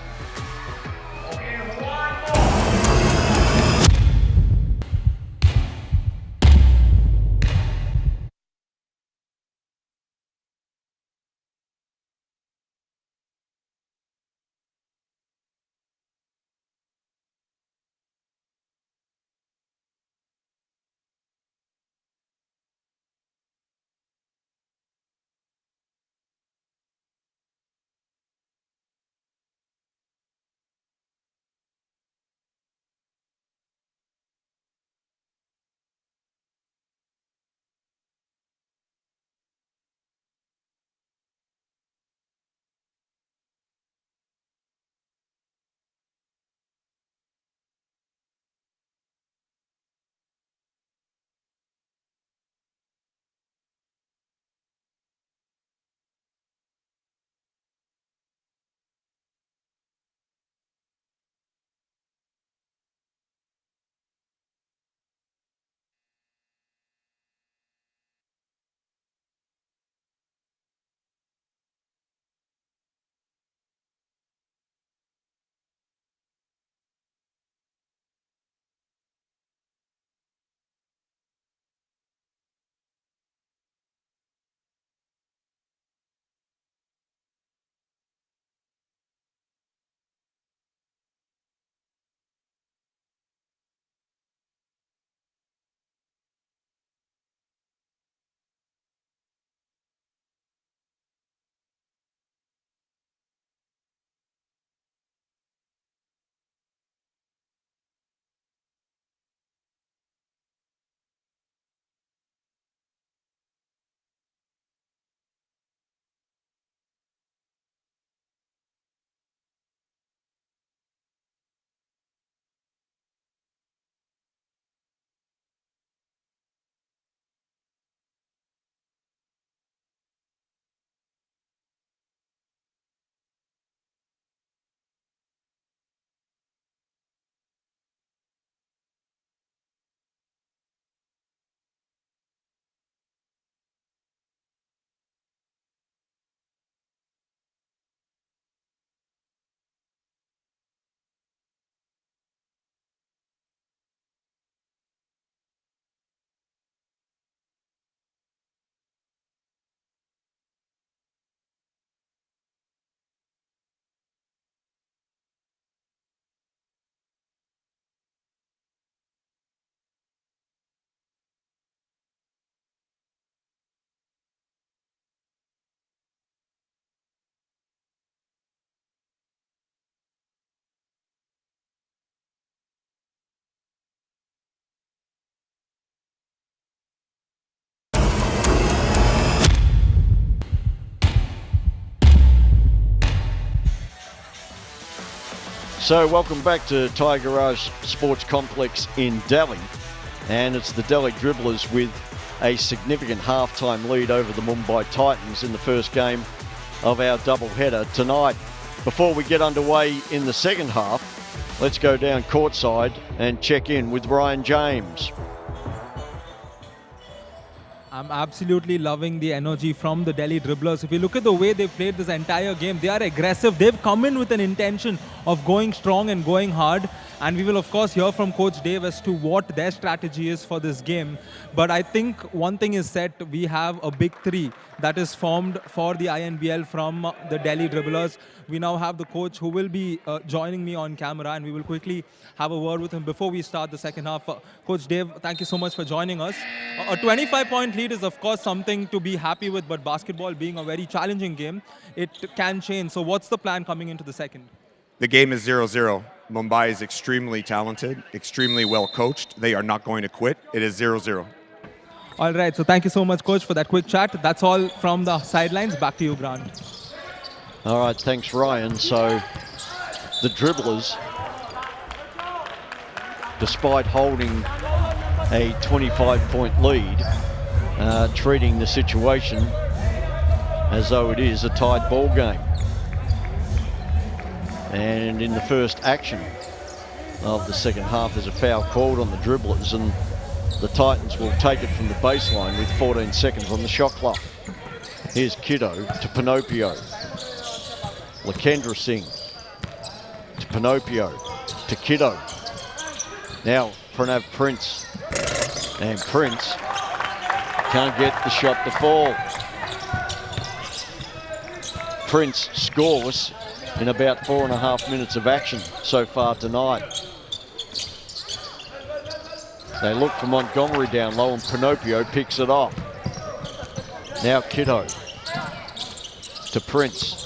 So welcome back to THYAGRAJ Sports Complex in Delhi, and it's the Delhi Dribblers with a significant halftime lead over the Mumbai Titans in the first game of our doubleheader tonight. Before we get underway in the second half, let's go down courtside and check in with Ryan James. I'm absolutely loving the energy from the Delhi Dribblers. If you look at the way they played this entire game, they are aggressive. They've come in with an intention of going strong and going hard. And we will, of course, hear from Coach Dave as to what their strategy is for this game. But I think one thing is set. We have a big three that is formed for the INBL from the Delhi Dribblers. We now have the coach who will be joining me on camera, and we will quickly have a word with him before we start the second half. Coach Dave, thank you so much for joining us. A 25-point lead is, of course, something to be happy with, but basketball being a very challenging game, it can change. So what's the plan coming into the second? The game is 0-0. Mumbai is extremely talented, extremely well coached. They are not going to quit. It is 0-0. All right, so thank you so much, Coach, for that quick chat. That's all from the sidelines. Back to you, Grant. All right, thanks, Ryan. So the Dribblers, despite holding a 25-point lead, treating the situation as though it is a tied ball game. And in the first action of the second half, there's a foul called on the Dribblers, and the Titans will take it from the baseline with 14 seconds on the shot clock. Here's Kiddo to Pinocchio. Lakendra Singh to Pinocchio to Kiddo. Now Pranav Prince, and Prince can't get the shot to fall. Prince scoreless in about 4.5 minutes of action so far tonight. They look for Montgomery down low, and Pinocchio picks it off. Now Kiddo to Prince.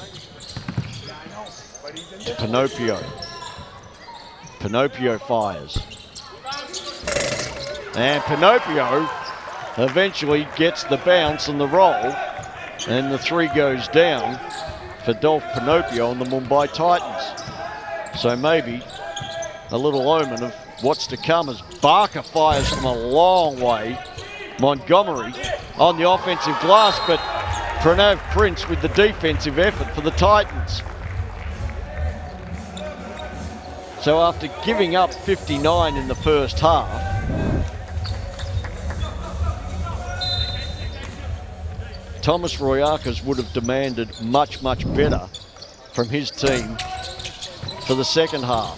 To Pinocchio. Pinocchio fires. And Pinocchio eventually gets the bounce and the roll, and the three goes down for Dolph Pinocchio and the Mumbai Titans. So maybe a little omen of what's to come as Barker fires from a long way. Montgomery on the offensive glass, but Pranav Prince with the defensive effort for the Titans. So after giving up 59 in the first half, Thomas Royakas would have demanded much, much better from his team for the second half,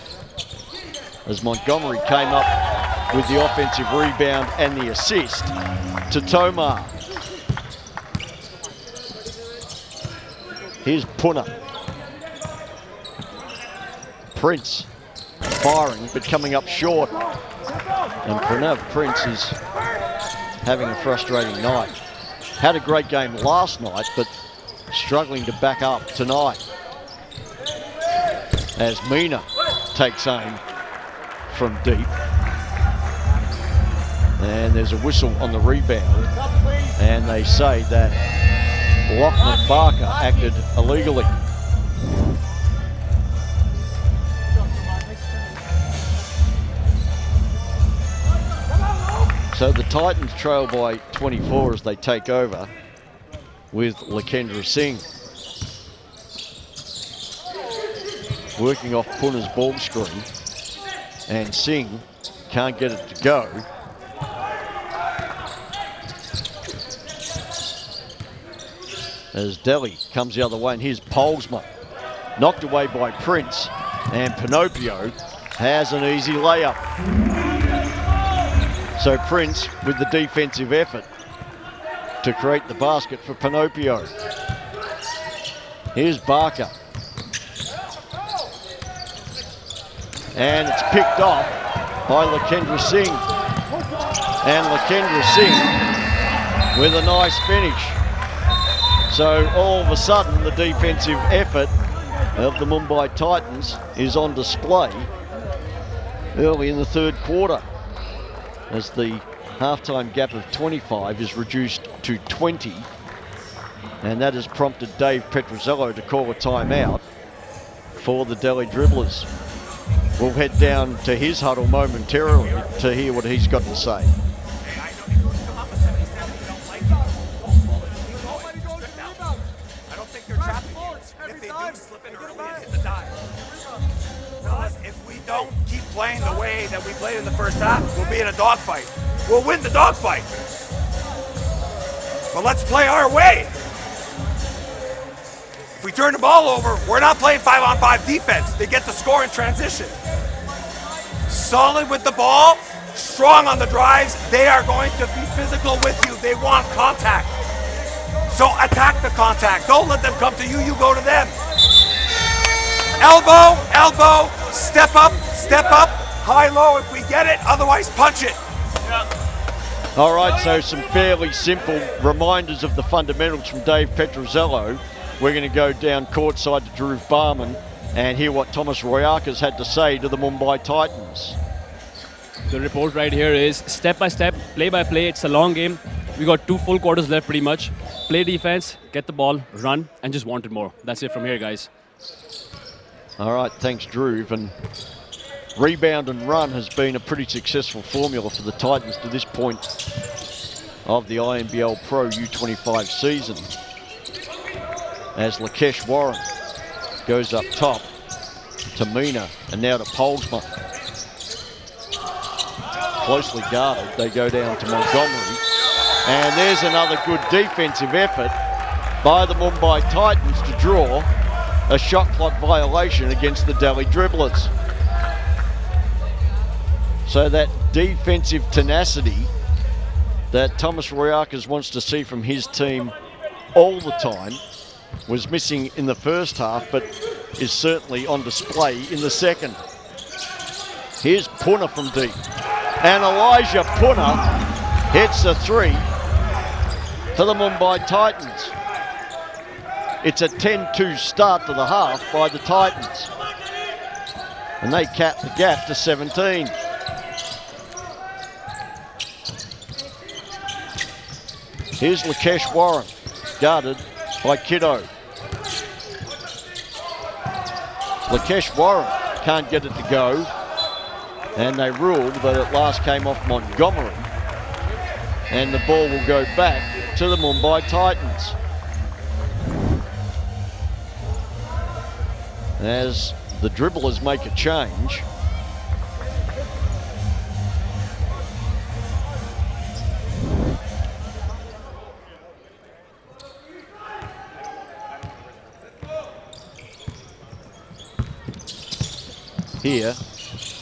as Montgomery came up with the offensive rebound and the assist to Tomar. Here's Puna. Prince firing, but coming up short. And Pranav Prince is having a frustrating night. Had a great game last night, but struggling to back up tonight. As Mina takes aim from deep. And there's a whistle on the rebound. And they say that Lachlan Barker acted illegally. So the Titans trail by 24 as they take over with Lakendra Singh. Working off Puna's ball screen, and Singh can't get it to go. As Delhi comes the other way, and here's Polsma. Knocked away by Prince, and Pinocchio has an easy layup. So Prince with the defensive effort to create the basket for Pinocchio. Here's Barker. And it's picked off by Lakendra Singh. And Lakendra Singh with a nice finish. So all of a sudden the defensive effort of the Mumbai Titans is on display early in the third quarter, as the halftime gap of 25 is reduced to 20, and that has prompted Dave Petrozello to call a timeout for the Delhi Dribblers. We'll head down to his huddle momentarily to hear what he's got to say. If we don't keep playing the way that we played in the first half, we'll be in a dogfight. We'll win the dogfight. But let's play our way. If we turn the ball over, we're not playing 5-on-5 defense. They get the score in transition. Solid with the ball, strong on the drives. They are going to be physical with you. They want contact. So attack the contact. Don't let them come to you, you go to them. Elbow, elbow, step up, high-low if we get it, otherwise punch it. Yeah. All right, so some fairly simple reminders of the fundamentals from Dave Petrozello. We're going to go down courtside to Dhruv Barman and hear what Thomas Royakas had to say to the Mumbai Titans. The report right here is step by step, play by play. It's a long game. We got 2 full quarters left pretty much. Play defense, get the ball, run, and just want it more. That's it from here, guys. All right, thanks, Dhruv. And rebound and run has been a pretty successful formula for the Titans to this point of the Inbl Pro U-25 season. As Lakesh Warren goes up top to Mina and now to Polsma. Closely guarded, they go down to Montgomery. And there's another good defensive effort by the Mumbai Titans to draw a shot clock violation against the Delhi Dribblers. So that defensive tenacity that Thomas Royakas wants to see from his team all the time was missing in the first half, but is certainly on display in the second. Here's Puna from deep. And Elijah Puna hits the three for the Mumbai Titans. It's a 10-2 start to the half by the Titans. And they cap the gap to 17. Here's Lakesh Warren, guarded by Kiddo. Lakesh Warren can't get it to go, and they ruled that it last came off Montgomery, and the ball will go back to the Mumbai Titans. As the Dribblers make a change, here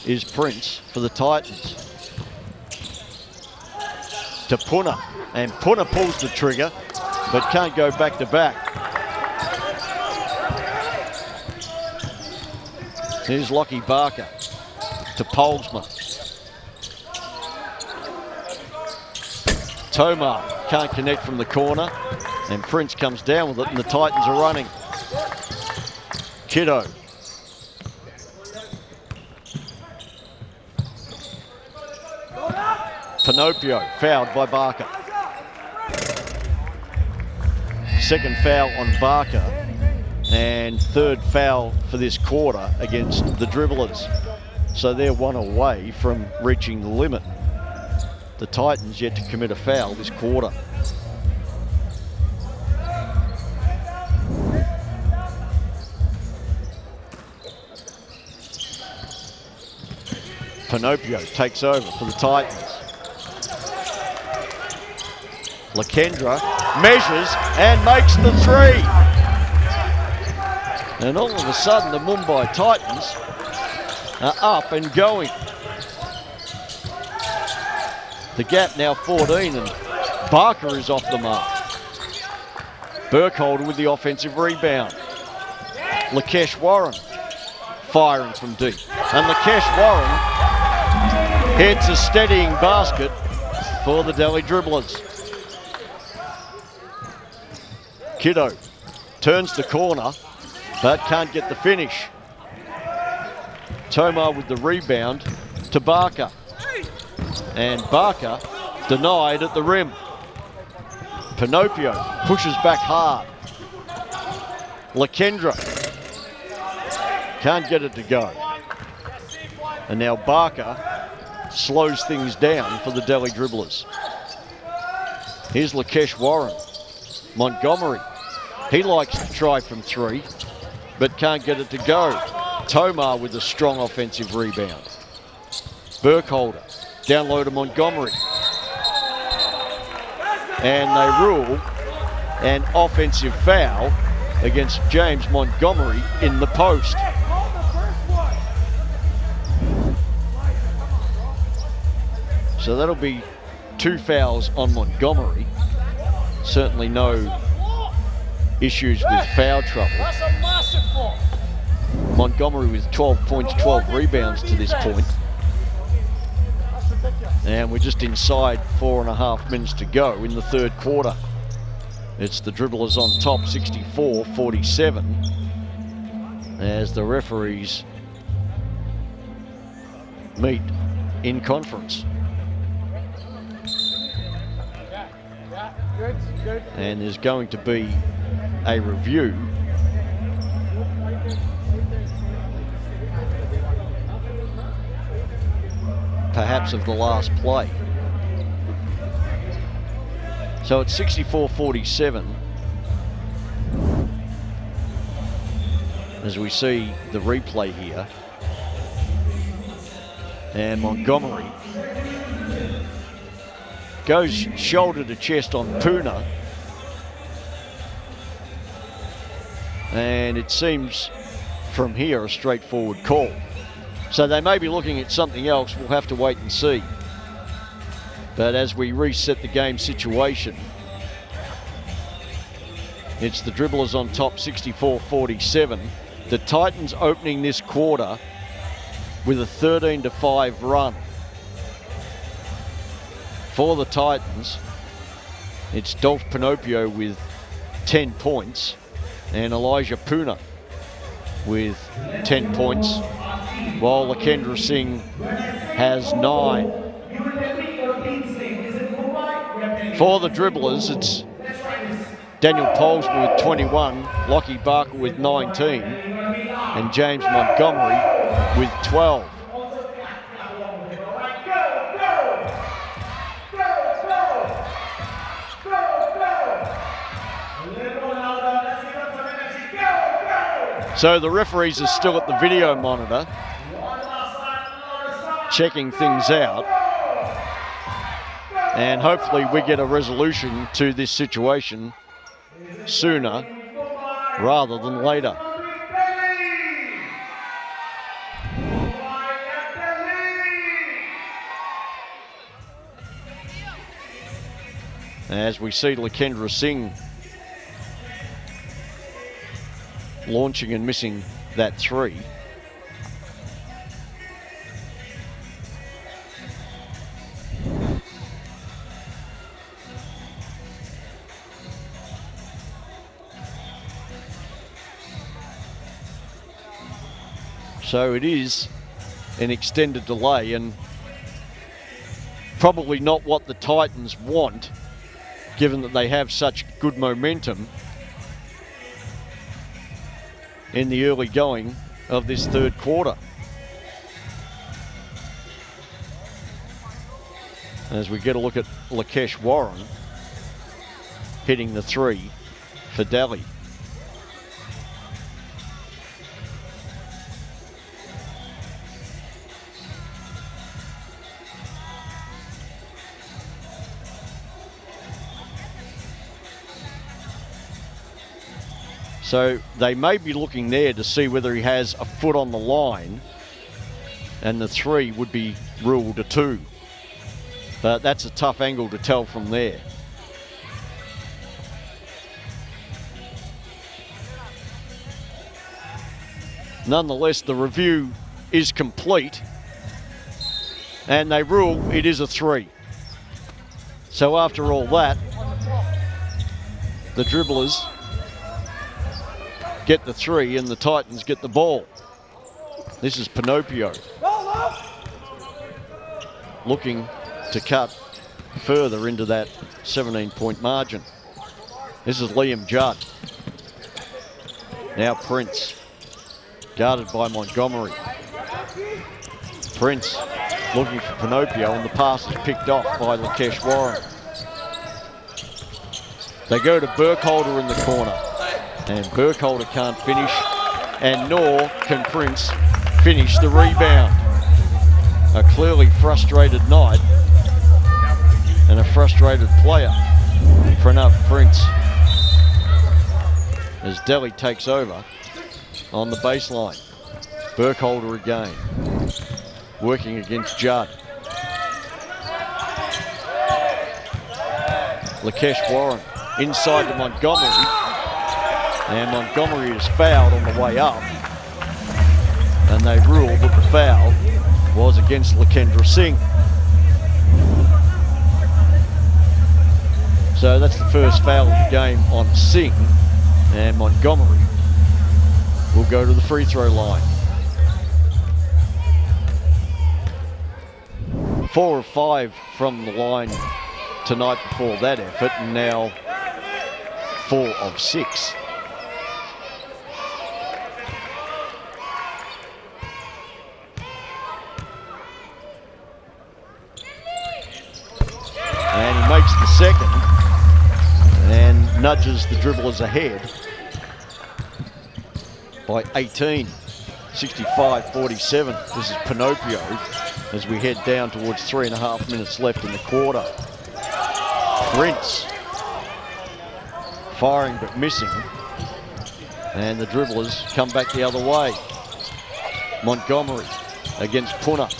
is Prince for the Titans. To Puna, and Puna pulls the trigger, but can't go back to back. Here's Lockie Barker to Polsma. Tomar can't connect from the corner, and Prince comes down with it, and the Titans are running. Kiddo. Pinocchio fouled by Barker. Second foul on Barker and third foul for this quarter against the Dribblers. So they're one away from reaching the limit. The Titans yet to commit a foul this quarter. Pinocchio takes over for the Titans. Lakendra measures and makes the three. And all of a sudden the Mumbai Titans are up and going. The gap now 14 and Barker is off the mark. Burkholder with the offensive rebound. Lakesh Warren firing from deep. And Lakesh Warren hits a steadying basket for the Delhi Dribblers. Kiddo turns the corner, but can't get the finish. Tomar with the rebound to Barker. And Barker denied at the rim. Pinocchio pushes back hard. Lakendra can't get it to go. And now Barker slows things down for the Delhi Dribblers. Here's Lakesh Warren. Montgomery, he likes to try from three, but can't get it to go. Tomar with a strong offensive rebound. Burkholder, down low to Montgomery. And they rule an offensive foul against James Montgomery in the post. So that'll be 2 fouls on Montgomery. Certainly no issues with foul trouble. Montgomery with 12 points, 12 rebounds to this point. And we're just inside 4.5 minutes to go in the third quarter. It's the Dribblers on top, 64-47, as the referees meet in conference. And there's going to be a review. perhaps of the last play. So it's 64-47 as we see the replay here. And Montgomery goes shoulder to chest on Puna. And it seems from here a straightforward call. So they may be looking at something else. We'll have to wait and see. But as we reset the game situation, it's the Dribblers on top, 64-47. The Titans opening this quarter with a 13-5 run. For the Titans, it's Dolph Pinocchio with 10 points and Elijah Puna with 10 points, while Lakendra Singh has 9. For the Dribblers, it's Daniel Polsma with 21, Lockie Barker with 19, and James Montgomery with 12. So the referees are still at the video monitor, checking things out, and hopefully we get a resolution to this situation sooner rather than later. As we see Lakendra Singh launching and missing that 3. So it is an extended delay, and probably not what the Titans want, given that they have such good momentum in the early going of this third quarter. As we get a look at Lakesh Warren hitting the 3 for Delhi. So they may be looking there to see whether he has a foot on the line, and the 3 would be ruled a 2. But that's a tough angle to tell from there. Nonetheless, the review is complete, and they rule it is a 3. So after all that, the Dribblers get the 3 and the Titans get the ball. This is Pinocchio looking to cut further into that 17-point margin. This is Liam Judd. Now Prince, guarded by Montgomery. Prince looking for Pinocchio, and the pass is picked off by Lakesh Warren. They go to Burkholder in the corner, and Burkholder can't finish, and nor can Prince finish the rebound. A clearly frustrated Knight and a frustrated player, Pranav Prince, as Delhi takes over on the baseline. Burkholder again, working against Judd. Lakesh Warren inside to Montgomery, and Montgomery is fouled on the way up, and they rule that the foul was against Lakendra Singh. So that's the first foul of the game on Singh, and Montgomery will go to the free throw line. 4 of 5 from the line tonight before that effort, and now 4 of 6. makes the second and nudges the Dribblers ahead by 18, 65-47. This is Pinocchio as we head down towards 3.5 minutes left in the quarter. Prince firing but missing. And the Dribblers come back the other way. Montgomery against Puna.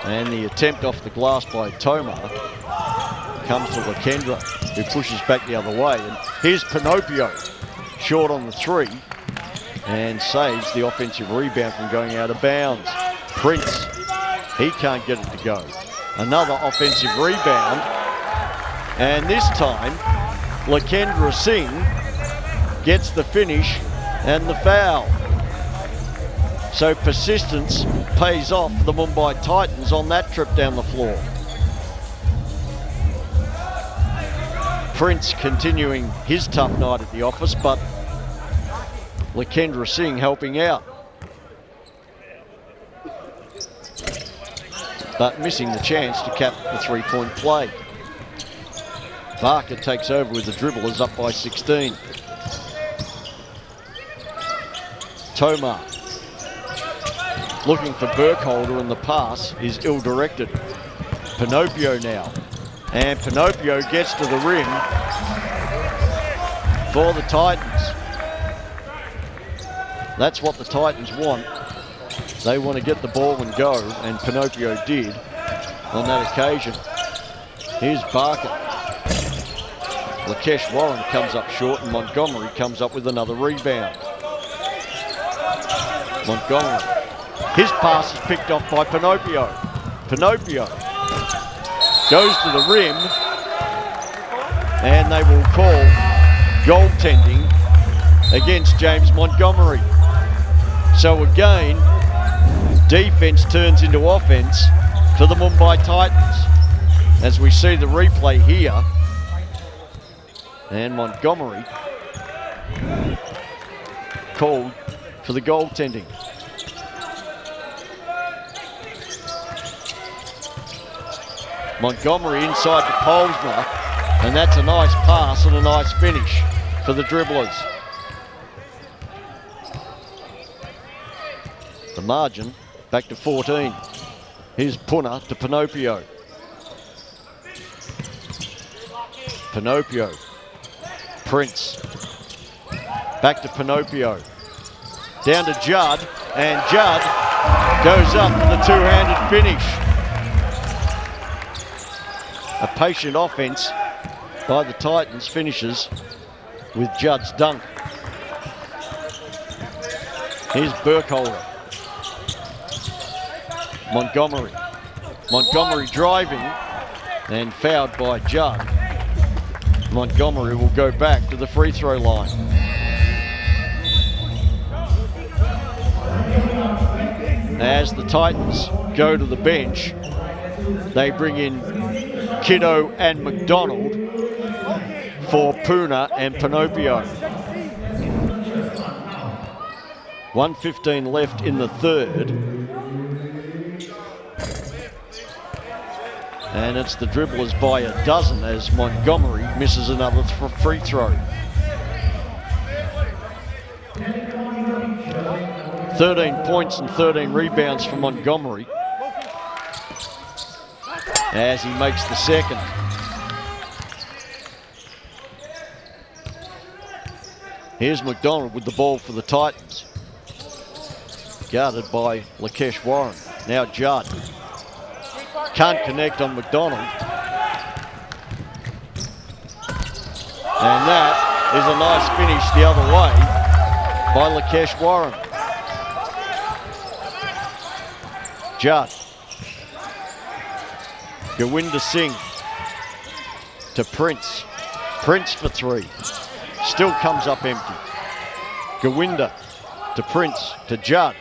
And the attempt off the glass by Tomar comes to Lakendra, who pushes back the other way. And here's Pinocchio, short on the three, and saves the offensive rebound from going out of bounds. Prince, he can't get it to go. Another offensive rebound, and this time Lakendra Singh gets the finish and the foul. So persistence pays off for the Mumbai Titans on that trip down the floor. Prince continuing his tough night at the office, but Lakendra Singh helping out. But missing the chance to cap the three-point play. Barker takes over with the Dribblers up by 16. Tomar looking for Burkholder, and the pass is ill-directed. Pinocchio now. And Pinocchio gets to the rim for the Titans. That's what the Titans want. They want to get the ball and go, and Pinocchio did on that occasion. Here's Barker. Lakesh Warren comes up short, and Montgomery comes up with another rebound. Montgomery. His pass is picked off by Pinocchio. Pinocchio goes to the rim, and they will call goaltending against James Montgomery. So again, defense turns into offense for the Mumbai Titans. As we see the replay here, and Montgomery called for the goaltending. Montgomery inside to Polsner, and that's a nice pass and a nice finish for the Dribblers. The margin back to 14. Here's Puna to Pinocchio. Pinocchio. Prince. Back to Pinocchio. Down to Judd, and Judd goes up for the two-handed finish. A patient offense by the Titans finishes with Judd's dunk. Here's Burkholder. Montgomery. Montgomery driving and fouled by Judd. Montgomery will go back to the free throw line. As the Titans go to the bench, they bring in Kiddo and McDonald for Puna and Pinocchio. 1:15 left in the third. And it's the Dribblers by a dozen as Montgomery misses another free throw. 13 points and 13 rebounds for Montgomery as he makes the second. Here's McDonald with the ball for the Titans. Guarded by Lakesh Warren. Now Judd. Can't connect on McDonald. And that is a nice finish the other way by Lakesh Warren. Judd. Gowinder Singh to Prince. Prince for three. Still comes up empty. Gowinder to Prince to Judd.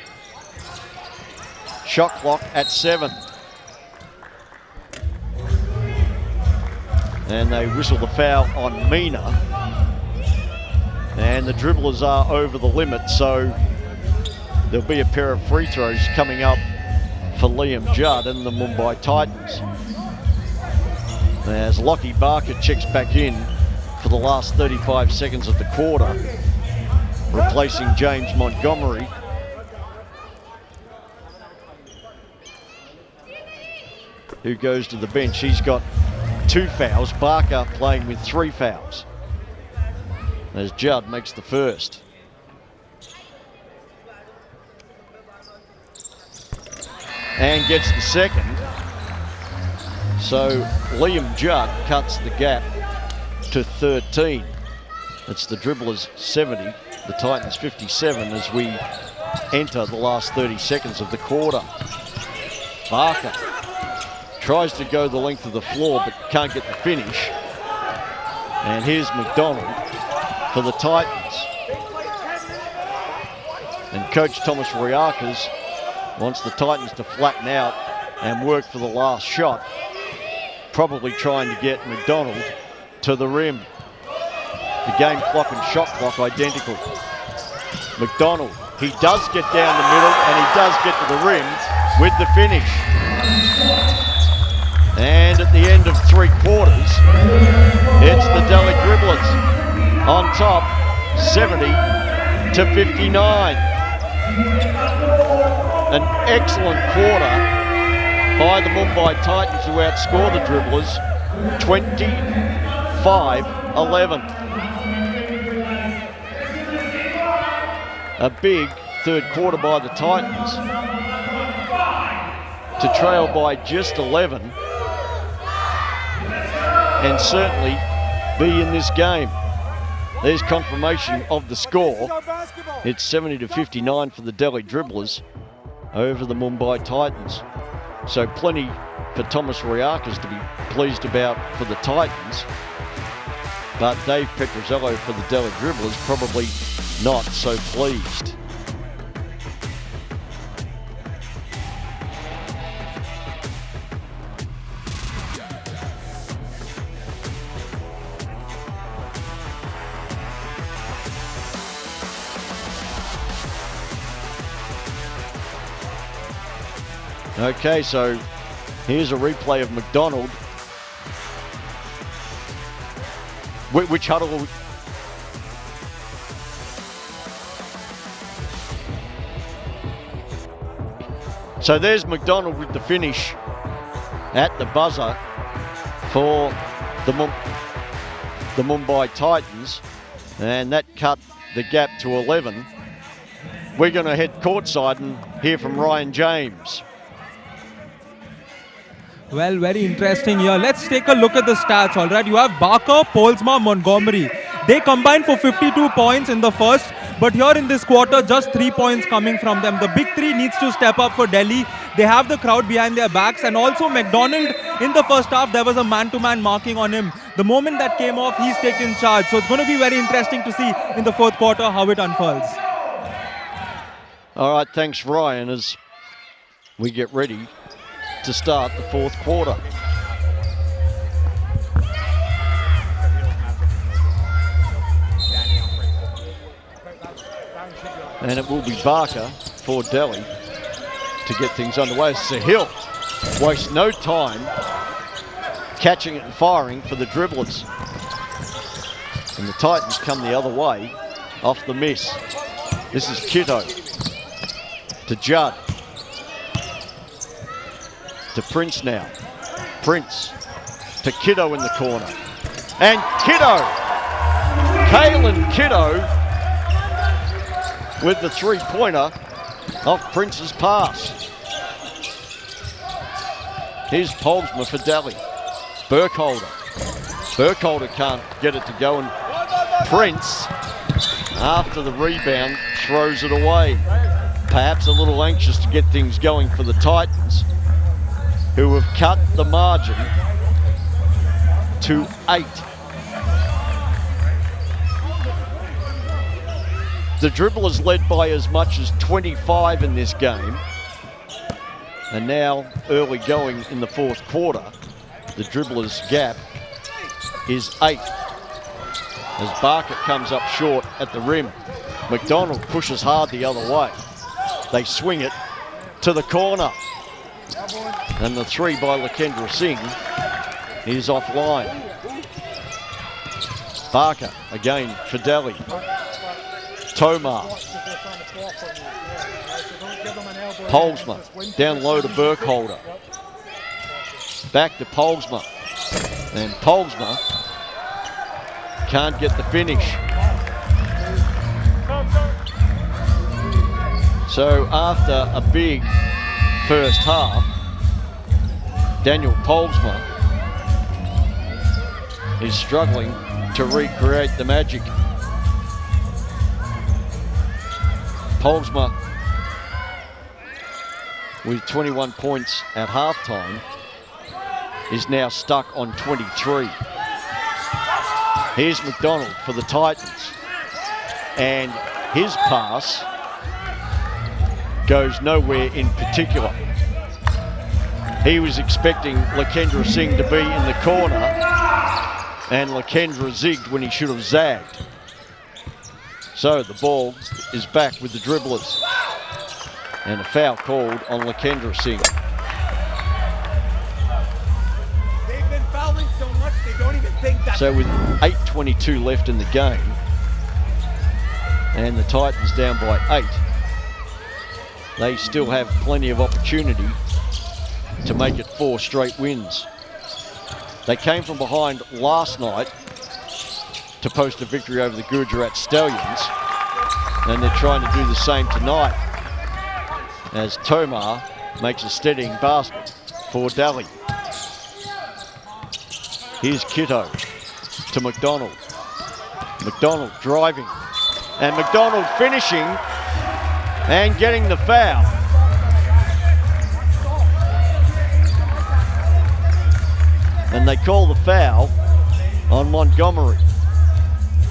Shot clock at 7. And they whistle the foul on Mina. And the Dribblers are over the limit, so there'll be a pair of free throws coming up for Liam Judd and the Mumbai Titans. As Lockie Barker checks back in for the last 35 seconds of the quarter, replacing James Montgomery. Who goes to the bench. He's got 2 fouls. Barker playing with 3 fouls. As Judd makes the first. And gets the second. So Liam Judd cuts the gap to 13. It's the Dribblers 70, the Titans 57 as we enter the last 30 seconds of the quarter. Barker tries to go the length of the floor but can't get the finish. And here's McDonald for the Titans. And Coach Thomas Riakas wants the Titans to flatten out and work for the last shot. Probably trying to get McDonald to the rim. The game clock and shot clock identical. McDonald, he does get down the middle and he does get to the rim with the finish. And at the end of 3 quarters, it's the Delhi Dribblers on top, 70-59. An excellent quarter by the Mumbai Titans, who outscore the Dribblers 25-11. A big third quarter by the Titans to trail by just 11 and certainly be in this game. There's confirmation of the score. It's 70-59 for the Delhi Dribblers over the Mumbai Titans. So plenty for Thomas Riakas to be pleased about for the Titans. But Dave Petrozello for the Delhi Dribblers probably not so pleased. Okay, so here's a replay of McDonald. Which huddle? So there's McDonald with the finish at the buzzer for the Mumbai Titans, and that cut the gap to 11. We're going to head courtside and hear from Ryan James. Well, very interesting here. Let's take a look at the stats, all right? You have Barker, Polsma, Montgomery. They combined for 52 points in the first, but here in this quarter, just 3 points coming from them. The big 3 needs to step up for Delhi. They have the crowd behind their backs, and also McDonald, in the first half, there was a man-to-man marking on him. The moment that came off, he's taken charge. So it's going to be very interesting to see in the fourth quarter how it unfolds. All right, thanks, Ryan, as we get ready to start the fourth quarter. And it will be Barker for Delhi to get things underway. Sahil wastes no time catching it and firing for the Dribblers. And the Titans come the other way off the miss. This is Kiddo to Judd. To Prince now. Prince to Kiddo in the corner. And Kiddo! Kalen Kiddo with the 3-pointer off Prince's pass. Here's Polsma for Delhi. Burkholder. Burkholder can't get it to go, and Prince, after the rebound, throws it away. Perhaps a little anxious to get things going for the Titans, who have cut the margin to 8. The Dribblers led by as much as 25 in this game. And now, early going in the fourth quarter, the Dribblers' gap is 8. As Barker comes up short at the rim. McDonald pushes hard the other way. They swing it to the corner. And the three by Lakendra Singh is offline. Barker again for Delhi. Tomar. Polsma down low to Burkholder. Back to Polsma. And Polsma can't get the finish. So after a big first half, Daniel Polsma is struggling to recreate the magic. Polsma with 21 points at halftime is now stuck on 23. Here's McDonald for the Titans, and his pass goes nowhere in particular. He was expecting Lakendra Singh to be in the corner, and Lakendra zigged when he should have zagged. So the ball is back with the Dribblers, and a foul called on Lakendra Singh. They've been fouling so much they don't even think that. So with 8:22 left in the game, and the Titans down by 8, they still have plenty of opportunity to make it 4 straight wins. They came from behind last night to post a victory over the Gujarat Stallions, and they're trying to do the same tonight as Tomar makes a steadying basket for Delhi. Here's Kitto to McDonald. McDonald driving, and McDonald finishing and getting the foul. And they call the foul on Montgomery.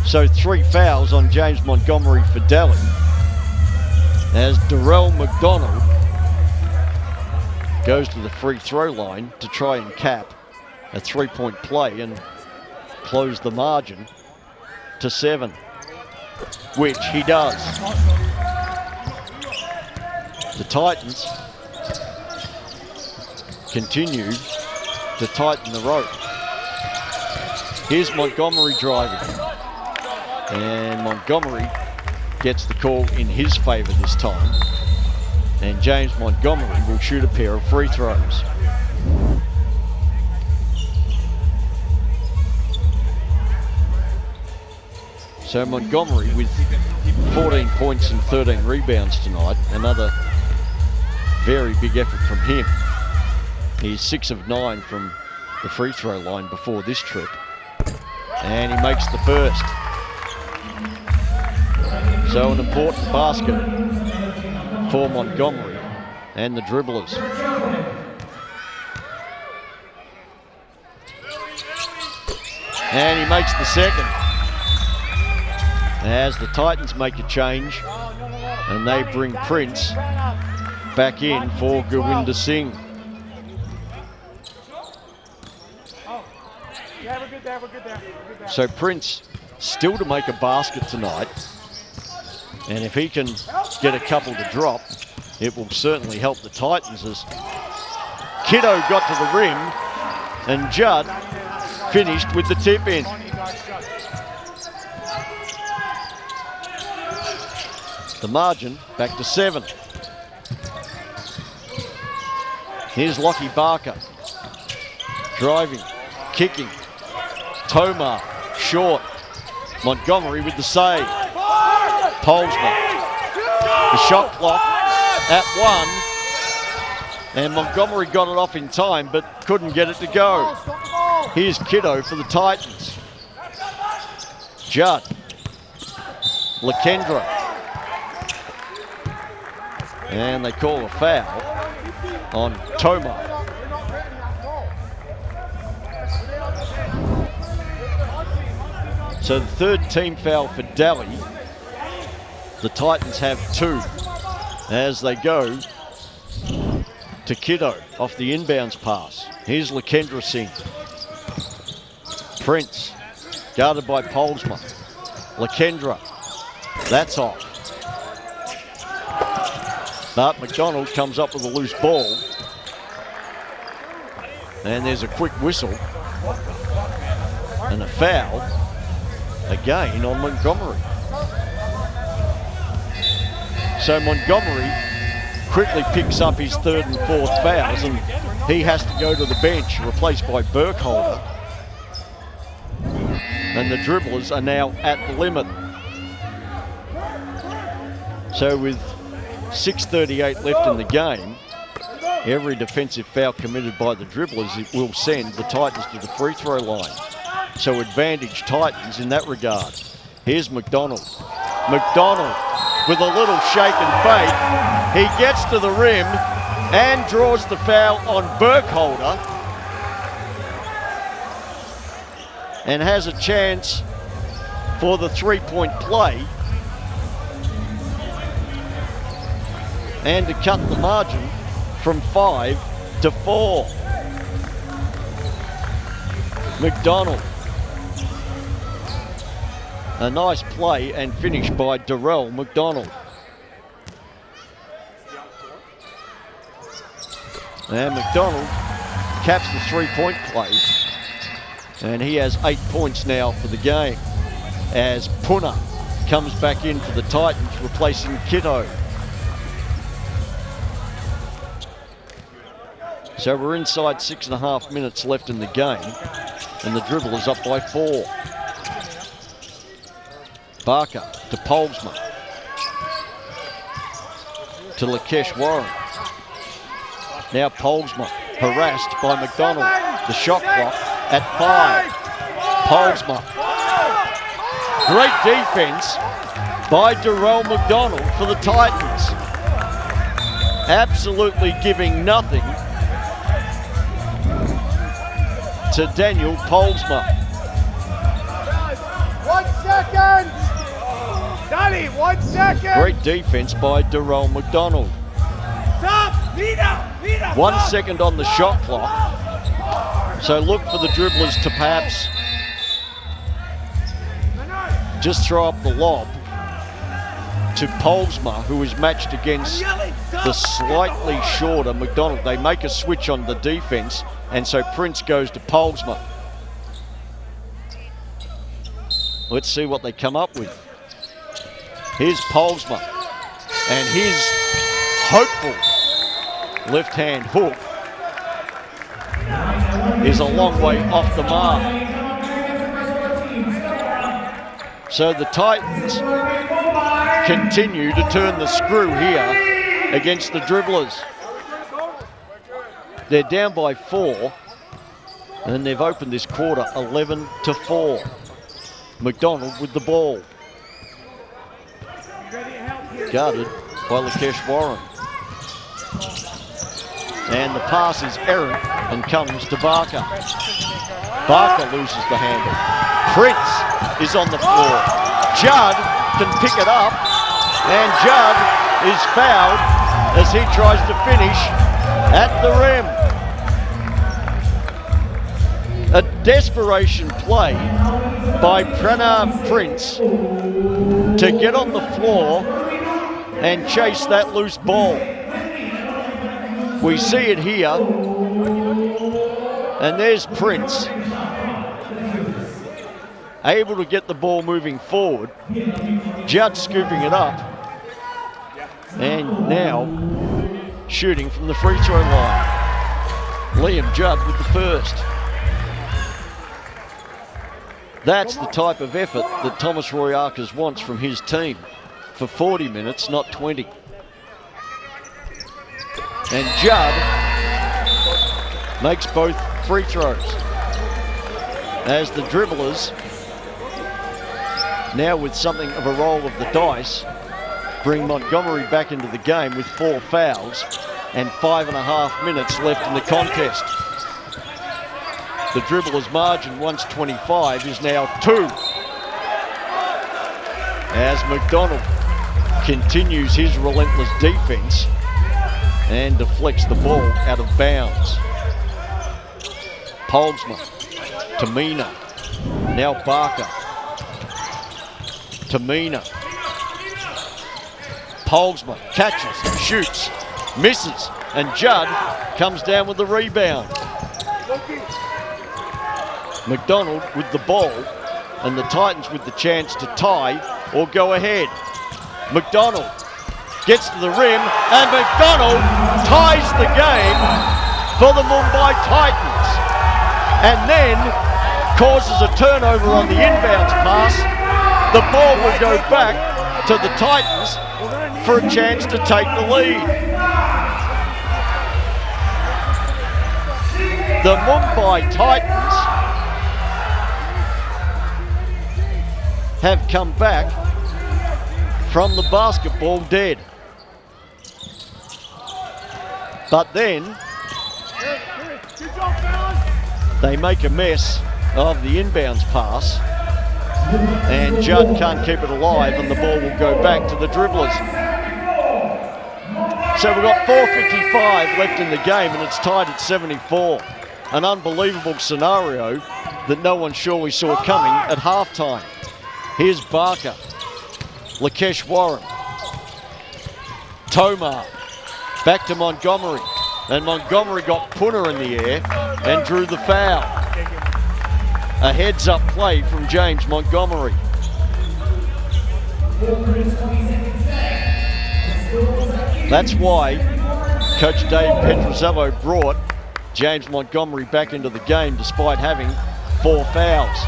So 3 fouls on James Montgomery for Delhi, as Darrell McDonald goes to the free throw line to try and cap a 3-point play and close the margin to 7, which he does. The Titans continue to tighten the rope. Here's Montgomery driving, and Montgomery gets the call in his favor this time, and James Montgomery will shoot a pair of free throws. So Montgomery with 14 points and 13 rebounds tonight, another very big effort from him. He's 6 of 9 from the free throw line before this trip, and he makes the first. So an important basket for Montgomery and the Dribblers. And he makes the second, as the Titans make a change and they bring Prince back in for Gurwinder Singh. So Prince still to make a basket tonight, and if he can get a couple to drop, it will certainly help the Titans, as Kiddo got to the rim and Judd finished with the tip in. The margin back to 7. Here's Lockie Barker driving, kicking. Tomar short. Montgomery with the save. Polsma. The shot clock at 1. And Montgomery got it off in time but couldn't get it to go. Here's Kiddo for the Titans. Judd. Lakendra. And they call a foul on Tomar. So the third team foul for Delhi. The Titans have 2 as they go to Kiddo off the inbounds pass. Here's Lakendra Singh. Prince, guarded by Polsma. Lakendra, that's off. But McDonald comes up with a loose ball. And there's a quick whistle and a foul again on Montgomery. So Montgomery quickly picks up his third and fourth fouls, and he has to go to the bench, replaced by Burkholder. And the Dribblers are now at the limit. So with 6:38 left in the game, every defensive foul committed by the Dribblers, it will send the Titans to the free throw line. So advantage Titans in that regard. Here's McDonald. McDonald with a little shake and bake. He gets to the rim and draws the foul on Burkholder and has a chance for the three-point play and to cut the margin from 5 to 4. McDonald. A nice play and finish by Darrell McDonald. And McDonald caps the three-point play. And he has 8 points now for the game as Puna comes back in for the Titans, replacing Kitto. So we're inside 6.5 minutes left in the game, and the Dribblers up by 4. Barker to Polsma. To Lakesh Warren. Now Polsma harassed by McDonald. The shot clock at 5. Polsma. Great defense by Darrell McDonald for the Titans. Absolutely giving nothing to Daniel Polsma. 1 second! Danny, 1 second! Great defense by Darrell McDonald. Stop! 1 second on the shot clock. So look for the Dribblers to perhaps just throw up the lob to Polsma, who is matched against the slightly shorter McDonald. They make a switch on the defense, and so Prince goes to Polsma. Let's see what they come up with. Here's Polsma, and his hopeful left-hand hook is a long way off the mark. So the Titans continue to turn the screw here against the Dribblers. They're down by 4, and they've opened this quarter 11 to 4. McDonald with the ball. Guarded by Lakesh Warren. And the pass is errant and comes to Barker. Barker loses the handle. Prince is on the floor. Judd can pick it up, and Judd is fouled as he tries to finish at the rim. A desperation play by Pranav Prince to get on the floor and chase that loose ball. We see it here, and there's Prince, able to get the ball moving forward. Judd scooping it up, and now shooting from the free throw line. Liam Judd with the first. That's the type of effort that Thomas Royakis wants from his team for 40 minutes, not 20. And Judd makes both free throws as the Dribblers, now with something of a roll of the dice, bring Montgomery back into the game with 4 fouls and 5.5 minutes left in the contest. The Dribblers' margin, once 25, is now 2. As McDonald continues his relentless defense and deflects the ball out of bounds. Polsma to Mina. Now Barker to Mina. Polsma catches, shoots, misses, and Judd comes down with the rebound. McDonald with the ball, and the Titans with the chance to tie or go ahead. McDonald gets to the rim, and McDonald ties the game for the Mumbai Titans, and then causes a turnover on the inbounds pass. The ball will go back to the Titans for a chance to take the lead. The Mumbai Titans have come back from the basketball dead. But then they make a mess of the inbounds pass, and Judd can't keep it alive, and the ball will go back to the Dribblers. So we've got 4:55 left in the game, and it's tied at 74. An unbelievable scenario that no one surely saw coming at halftime. Here's Barker, Lakesh Warren, Tomar, back to Montgomery, and Montgomery got Punter in the air and drew the foul. A heads-up play from James Montgomery. That's why Coach Dave Petrozello brought James Montgomery back into the game despite having 4 fouls.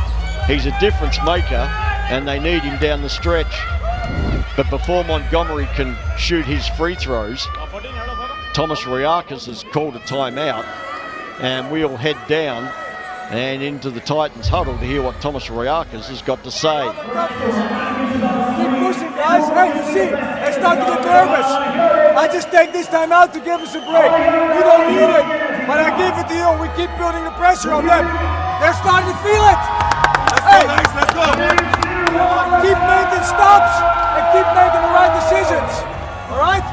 He's a difference maker, and they need him down the stretch. But before Montgomery can shoot his free throws, Thomas Riakas has called a timeout, and we'll head down and into the Titans huddle to hear what Thomas Riakas has got to say. Keep pushing, guys. Hey, you see, they start to get nervous. I just take this time out to give us a break. We don't need it, but I give it to you. We keep building the pressure on them. They're starting to feel it. Let's go. Keep making stops and keep making the right decisions. All right?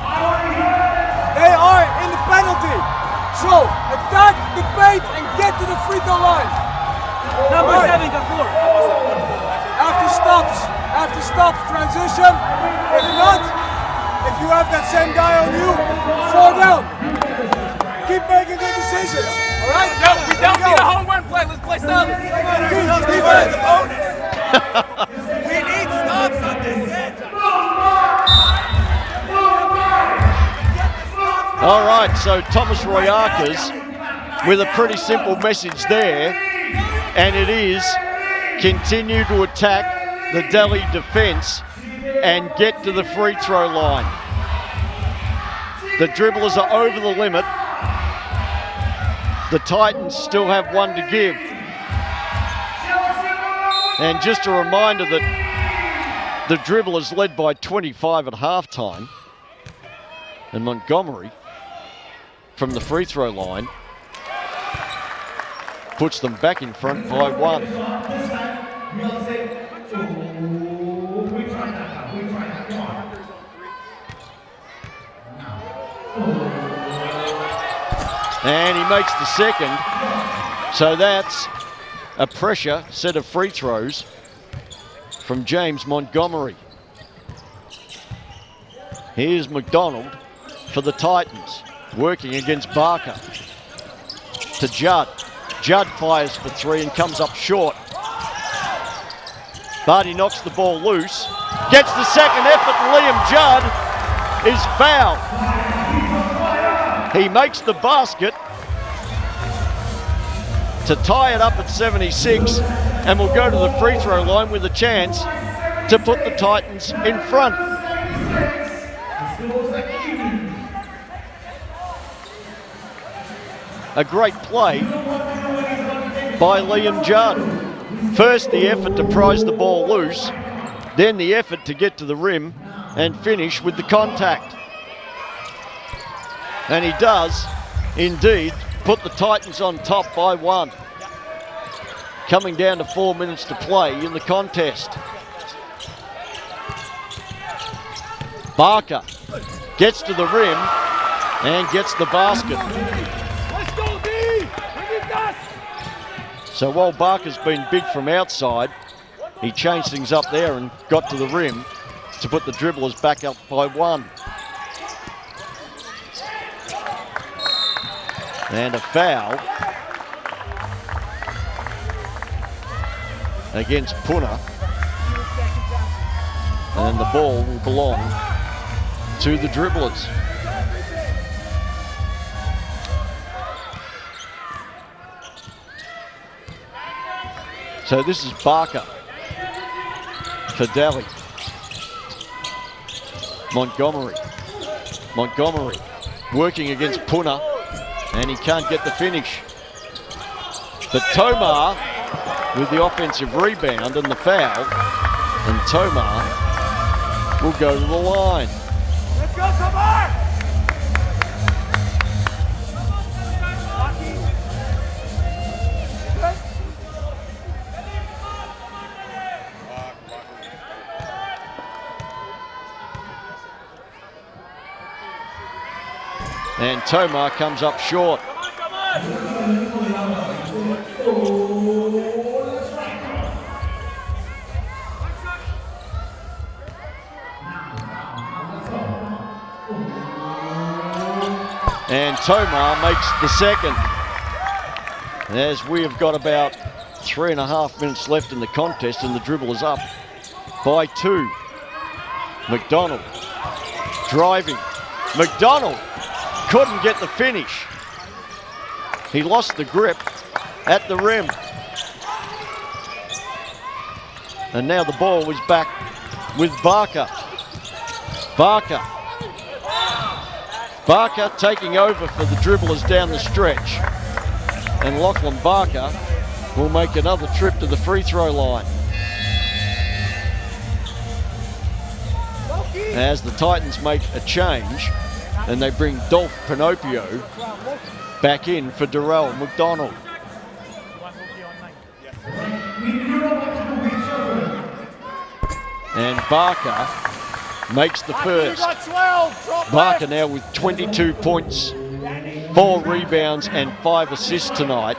They are in the penalty. So attack the paint and get to the free throw line. Number 7, Gafour. After stops, transition. If not, if you have that same guy on you, fall down. Keep making good decisions. All right? Yo, we don't need a home run play. Let's play solid. Defense. We need stops on this end. All right, so Thomas Riakas with a pretty simple message there, and it is continue to attack the Delhi defense and get to the free throw line. The Dribblers are over the limit. The Titans still have 1 to give. And just a reminder that the Dribblers led by 25 at halftime, and Montgomery from the free throw line puts them back in front by 1. And he makes the second. So that's a pressure set of free throws from James Montgomery. Here's McDonald for the Titans, working against Barker. To Judd. Judd fires for 3 and comes up short. But he knocks the ball loose. Gets the second effort, and Liam Judd is fouled. He makes the basket to tie it up at 76, and will go to the free throw line with a chance to put the Titans in front. A great play by Liam Judd. First the effort to prize the ball loose, then the effort to get to the rim and finish with the contact. And he does indeed put the Titans on top by 1. Coming down to 4 minutes to play in the contest. Barker gets to the rim and gets the basket. So while Barker's been big from outside, he changed things up there and got to the rim to put the Dribblers back up by 1. And a foul against Puna. And the ball will belong to the Dribblers. So this is Barker for Delhi. Montgomery working against Puna, and he can't get the finish. But Tomar with the offensive rebound and the foul, and Tomar will go to the line. Let's go, Tomar! And Tomar comes up short. And Tomar makes the second. As we have got about 3.5 minutes left in the contest, and the Dribblers up by 2. McDonald driving. McDonald couldn't get the finish. He lost the grip at the rim. And now the ball is back with Barker. Barker taking over for the Dribblers down the stretch. And Lachlan Barker will make another trip to the free throw line. As the Titans make a change, and they bring Dolph Pinocchio back in for Darrell McDonald. And Barker makes the first. Barker now with 22 points, 4 rebounds and 5 assists tonight.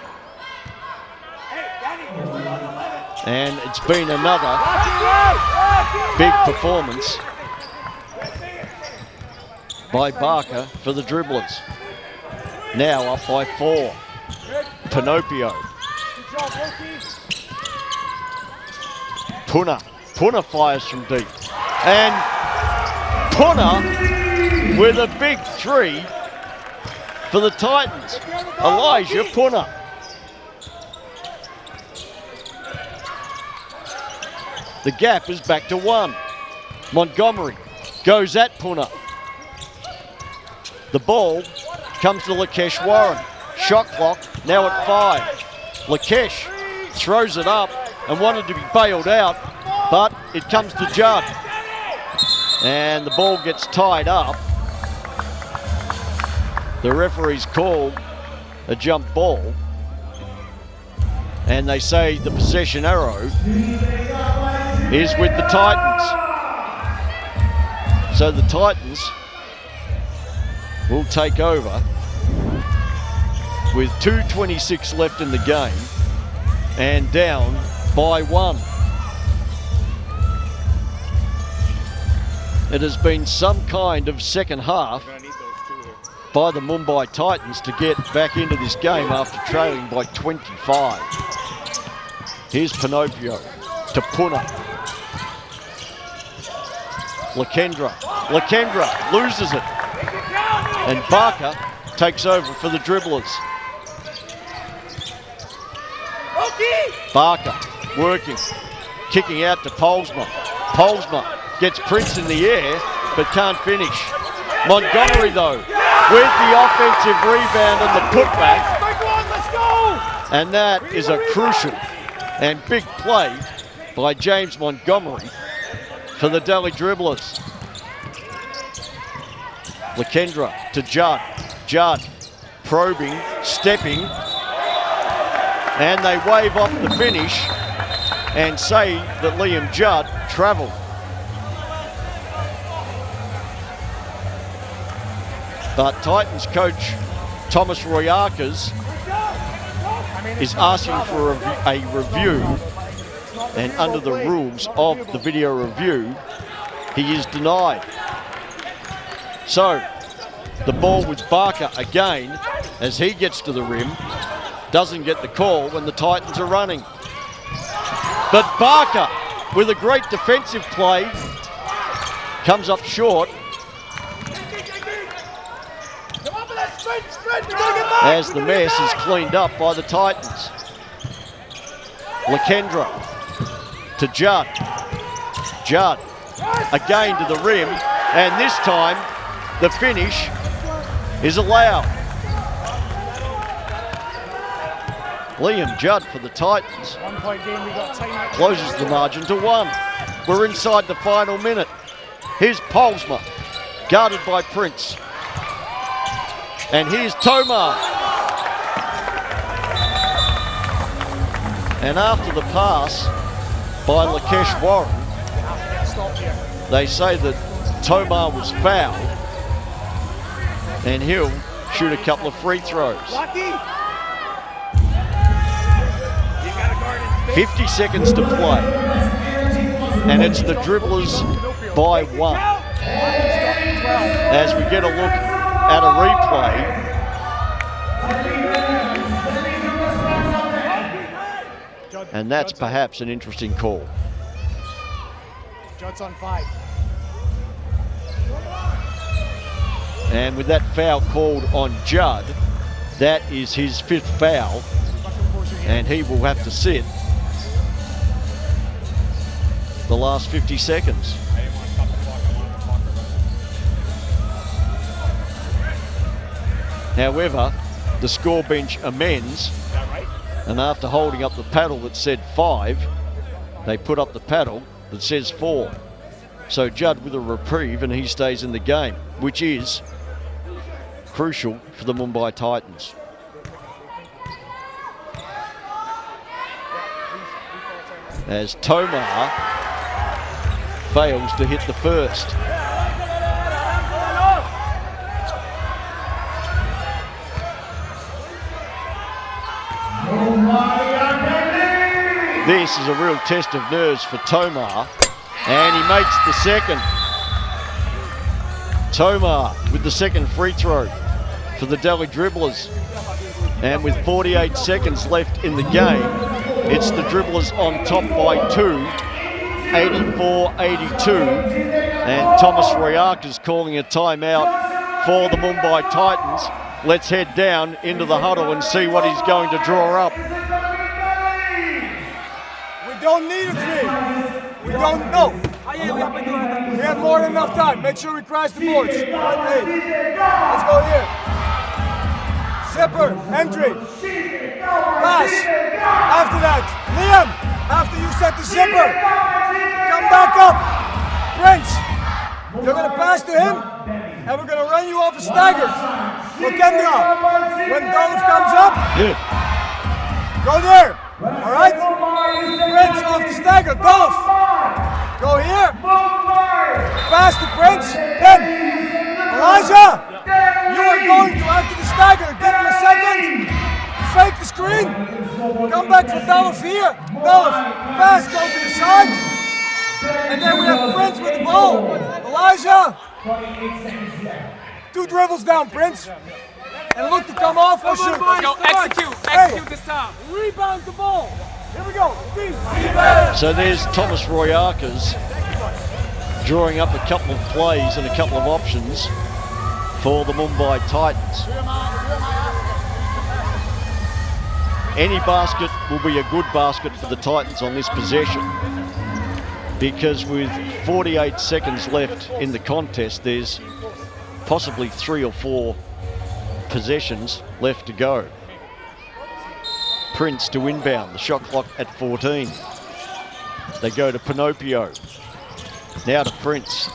And it's been another big performance by Barker for the Dribblers. Now up by 4. Pinocchio. Puna fires from deep. And Puna with a big 3 for the Titans. Elijah Puna. The gap is back to 1. Montgomery goes at Puna. The ball comes to Lakesh Warren. Shot clock now at 5. Lakesh throws it up and wanted to be bailed out, but it comes to Judd. And the ball gets tied up. The referee's called a jump ball. And they say the possession arrow is with the Titans. So the Titans will take over with 2:26 left in the game and down by 1. It has been some kind of second half by the Mumbai Titans to get back into this game after trailing by 25. Here's Pinocchio to Puna. Lakendra loses it. And Barker takes over for the Dribblers. Barker working, kicking out to Polsma. Polsma gets Prince in the air, but can't finish. Montgomery, though, with the offensive rebound and the putback. And that is a crucial and big play by James Montgomery for the Delhi Dribblers. Lakendra to Judd. Judd probing, stepping, and they wave off the finish and say that Liam Judd travelled. But Titans coach Thomas Royakas is asking for a review, and under the rules of the video review, he is denied. So, the ball with Barker again as he gets to the rim, doesn't get the call when the Titans are running. But Barker, with a great defensive play, comes up short. As the mess is cleaned up by the Titans. Lakendra to Judd. Judd again to the rim, and this time the finish is allowed. Liam Judd for the Titans closes the margin to 1. We're inside the final minute. Here's Polsma, guarded by Prince. And here's Tomar. And after the pass by Lakesh Warren, they say that Tomar was fouled, and he'll shoot a couple of free throws. 50 seconds to play, and it's the Dribblers by 1. As we get a look at a replay, and that's perhaps an interesting call. Judd's on 5. And with that foul called on Judd, that is his 5th foul, and he will have to sit the last 50 seconds. However, the score bench amends, and after holding up the paddle that said 5, they put up the paddle that says 4. So Judd with a reprieve, and he stays in the game, which is crucial for the Mumbai Titans. As Tomar fails to hit the first. This is a real test of nerves for Tomar, and he makes the second. Tomar with the second free throw for the Delhi Dribblers. And with 48 seconds left in the game, it's the Dribblers on top by 2, 84-82. And Thomas Royak is calling a timeout for the Mumbai Titans. Let's head down into the huddle and see what he's going to draw up. We don't need a 3. We don't know. We have more than enough time. Make sure we crash the boards. Hey, let's go here. Zipper, entry. Pass. After that, Liam, after you set the zipper, come back up. Prince, you're going to pass to him, and we're going to run you off a stagger. Lakendra, when Dolph comes up, go there. All right? Prince off the stagger. Dolph, go here. Pass to Prince. Then, Elijah, you are going to, after the stagger, give him a second. Fake the screen. Come back for Dolph here. Dolph, pass, go to the side. And then we have Prince with the ball. Elijah. 2 dribbles down, Prince. And look to come off or shoot. Let's go, execute this time. Rebound the ball. Here we go. So there's Thomas Royakas drawing up a couple of plays and a couple of options for the Mumbai Titans. Any basket will be a good basket for the Titans on this possession, because with 48 seconds left in the contest, there's possibly 3 or 4 possessions left to go. Prince to inbound, the shot clock at 14. They go to Pinocchio. Now to Prince.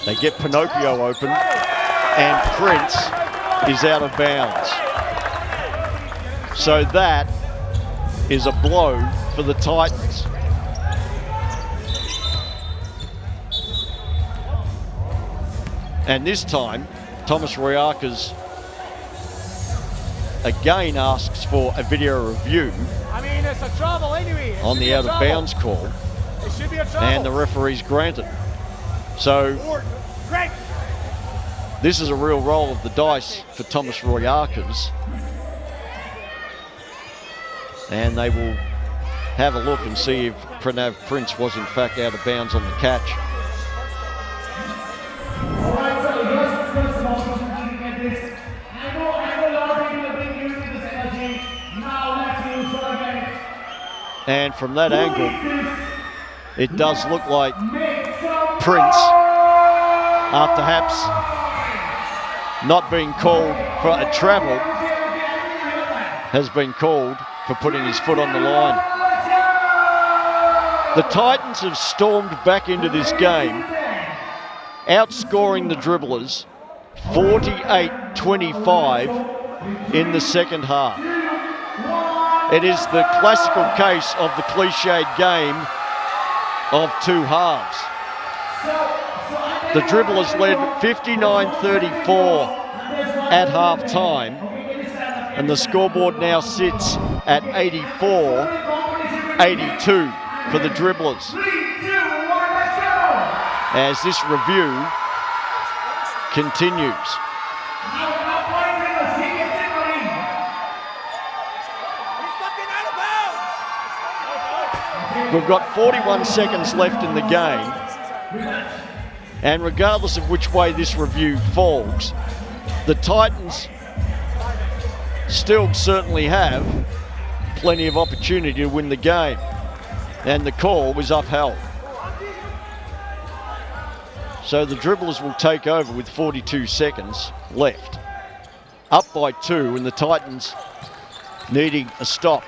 They get Pinocchio open, and Prince is out of bounds. So that is a blow for the Titans. And this time, Thomas Royakas again asks for a video review It's a trouble anyway. on the out of bounds call, It should be a trouble. and the referee's granted. So this is a real roll of the dice for Thomas Royakas, and they will have a look and see if Pranav Prince was in fact out of bounds on the catch. And from that angle, it does look like Prince, after perhaps not being called for a travel, has been called for putting his foot on the line. The Titans have stormed back into this game, outscoring the Dribblers 48-25 in the second half. It is the classical case of the cliched game of two halves. The Dribblers led 59-34 at half time, and the scoreboard now sits at 84-82 for the Dribblers. As this review continues. We've got 41 seconds left in the game, and regardless of which way this review falls, the Titans still certainly have plenty of opportunity to win the game, and the call was upheld. So the Dribblers will take over with 42 seconds left, up by 2, and the Titans needing a stop.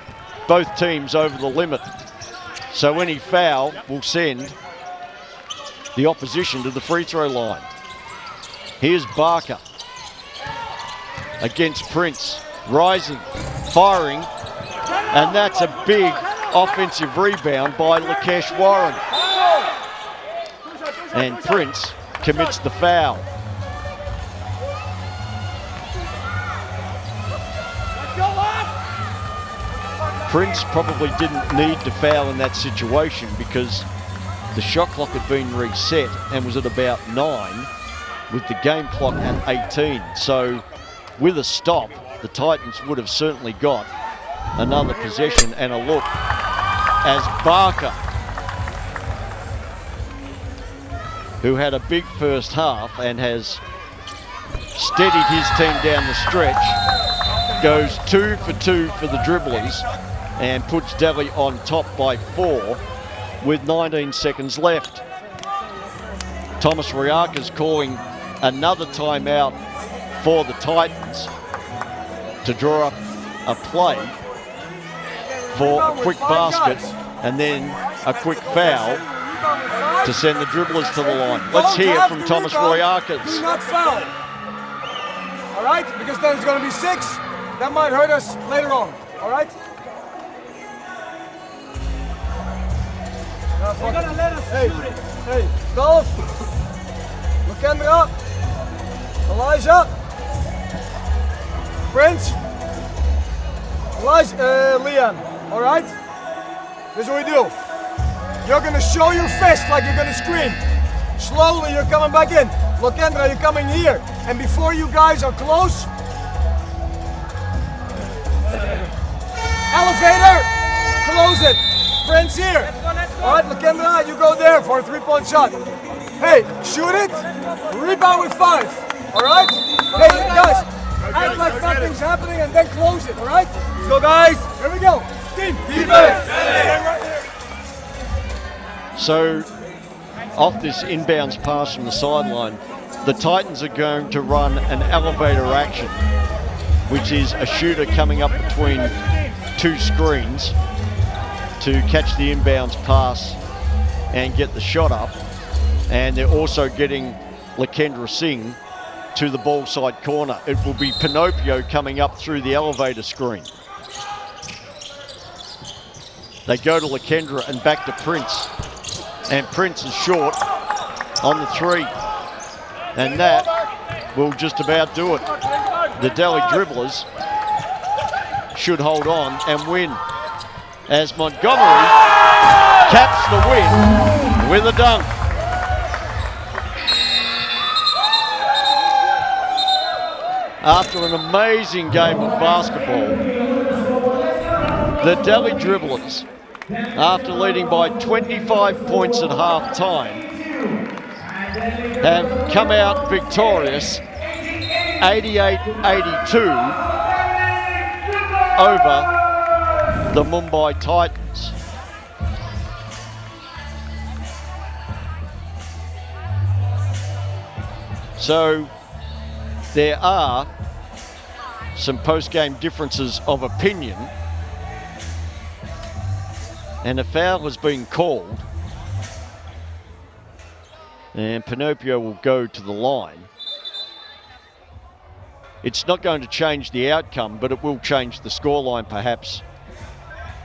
Both teams over the limit. So any foul will send the opposition to the free throw line. Here's Barker against Prince, rising, firing, and that's a big offensive rebound by Lakesh Warren. And Prince commits the foul. Prince probably didn't need to foul in that situation because the shot clock had been reset and was at about 9 with the game clock at 18. So with a stop, the Titans would have certainly got another possession and a look as Barker, who had a big first half and has steadied his team down the stretch, goes 2 for 2 for the Dribblers and puts Delhi on top by 4 with 19 seconds left. Thomas Riaka's calling another timeout for the Titans to draw up a play for a quick basket and then a quick foul to send the Dribblers to the line. Let's hear from Thomas Riaka. Do not foul. All right? Because then it's going to be 6. That might hurt us later on. All right? They're gonna let us shoot it. Hey, Dolph, Lakendra, Elijah, Prince, Liam, all right? This is what we do. You're gonna show your fist like you're gonna scream. Slowly, you're coming back in. Lakendra, you're coming here. And before you guys are close, elevator, close it. Prince here. All right, Lakendra, you go there for a 3-point shot. Hey, shoot it, rebound with 5, all right? Hey, guys, act like nothing's happening and then close it, all right? Let's go, guys. Here we go. Team defense. So, off this inbounds pass from the sideline, the Titans are going to run an elevator action, which is a shooter coming up between 2 screens to catch the inbounds pass and get the shot up. And they're also getting Lakendra Singh to the ball side corner. It will be Pinocchio coming up through the elevator screen. They go to Lakendra and back to Prince. And Prince is short on the 3. And that will just about do it. The Delhi Dribblers should hold on and win, as Montgomery caps the win with a dunk. After an amazing game of basketball, the Delhi Dribblers after leading by 25 points at half time, have come out victorious 88-82 over the Mumbai Titans. So there are some post-game differences of opinion, and a foul has been called, and Pinocchio will go to the line. It's not going to change the outcome, but it will change the scoreline perhaps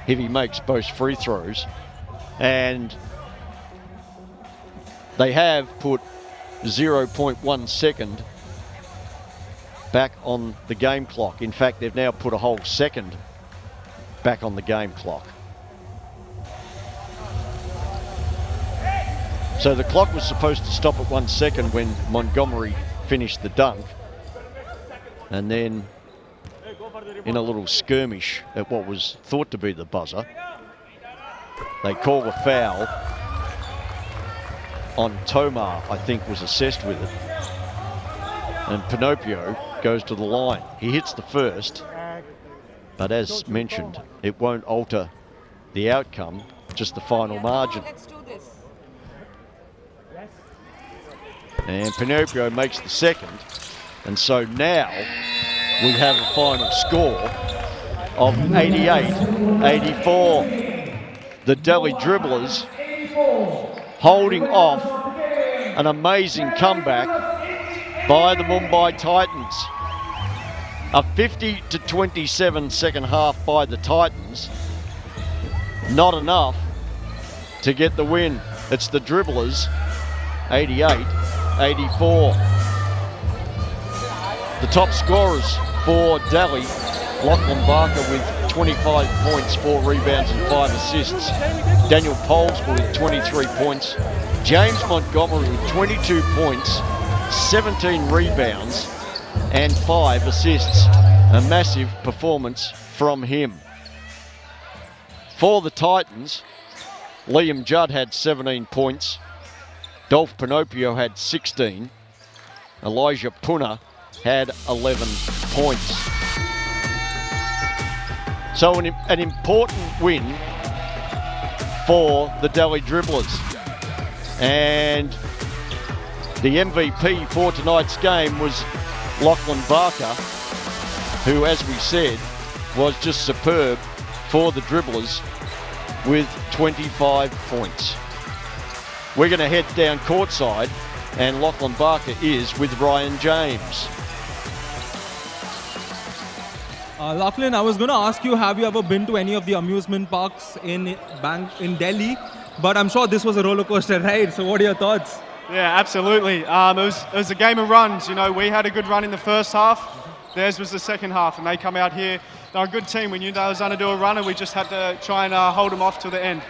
if he makes both free throws. And they have put 0.1 second back on the game clock. In fact, they've now put a whole second back on the game clock. So the clock was supposed to stop at 1 second when Montgomery finished the dunk. And then in a little skirmish at what was thought to be the buzzer, they call a foul on Tomar, I think was assessed with it. And Pinocchio goes to the line. He hits the first, but as mentioned, it won't alter the outcome, just the final margin. And Pinocchio makes the second, and so now we have a final score of 88-84. The Delhi Dribblers holding off an amazing comeback by the Mumbai Titans. A 50-27 second half by the Titans. Not enough to get the win. It's the Dribblers, 88-84. The top scorers for Delhi, Lachlan Barker with 25 points, 4 rebounds and 5 assists. Daniel Polesby with 23 points. James Montgomery with 22 points, 17 rebounds and 5 assists. A massive performance from him. For the Titans, Liam Judd had 17 points. Dolph Pinocchio had 16. Elijah Puna had 11 points. So an important win for the Delhi Dribblers. And the MVP for tonight's game was Lachlan Barker, who, as we said, was just superb for the Dribblers with 25 points. We're going to head down courtside, and Lachlan Barker is with Ryan James. Lachlan, I was going to ask you, have you ever been to any of the amusement parks in Delhi? But I'm sure this was a roller coaster ride, so what are your thoughts? Yeah, absolutely. It was a game of runs. You know, we had a good run in the first half. Theirs was the second half, and they come out here. They're a good team. We knew they was going to do a run, and we just had to try and hold them off to the end.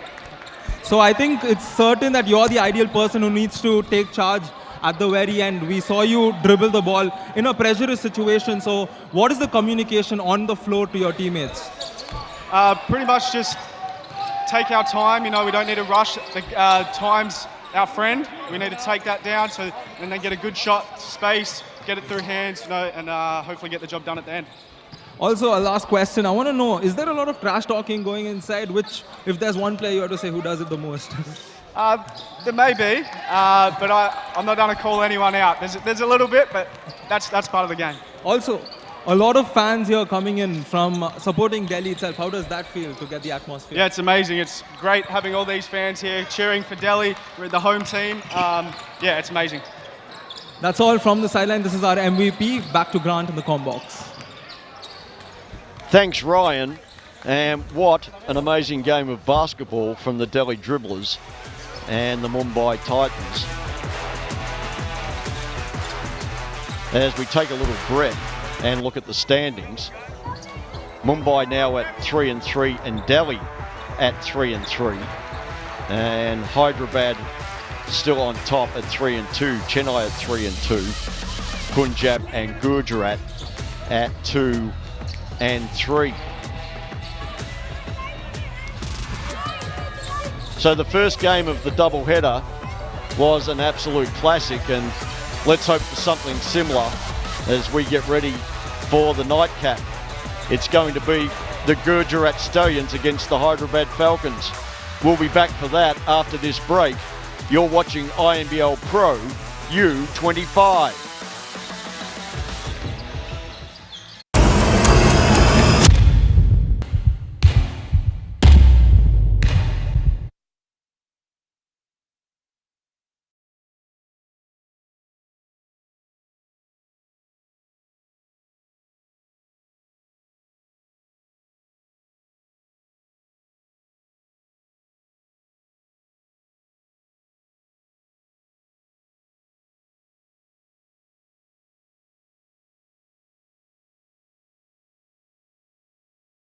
So I think it's certain that you're the ideal person who needs to take charge at the very end. We saw you dribble the ball in a pressurous situation. So what is the communication on the floor to your teammates? Pretty much just take our time. You know, we don't need to rush. The time's our friend. We need to take that down and then get a good shot, space, get it through hands, you know, and hopefully get the job done at the end. Also, a last question. I want to know, is there a lot of trash talking going inside? Which, if there's one player, you have to say who does it the most? There may be, but I'm not going to call anyone out. There's a little bit, but that's part of the game. Also, a lot of fans here coming in from supporting Delhi itself. How does that feel to get the atmosphere? Yeah, it's amazing. It's great having all these fans here cheering for Delhi. We're the home team. Yeah, it's amazing. That's all from the sideline. This is our MVP. Back to Grant in the comm box. Thanks, Ryan. And what an amazing game of basketball from the Delhi Dribblers and the Mumbai Titans. As we take a little breath and look at the standings, Mumbai now at 3-3 and Delhi at 3-3. And Hyderabad still on top at 3-2, Chennai at 3-2, Punjab and Gujarat at 2-3. So the first game of the doubleheader was an absolute classic, and let's hope for something similar as we get ready for the nightcap. It's going to be the Gujarat Stallions against the Hyderabad Falcons. We'll be back for that after this break. You're watching INBL Pro U-25.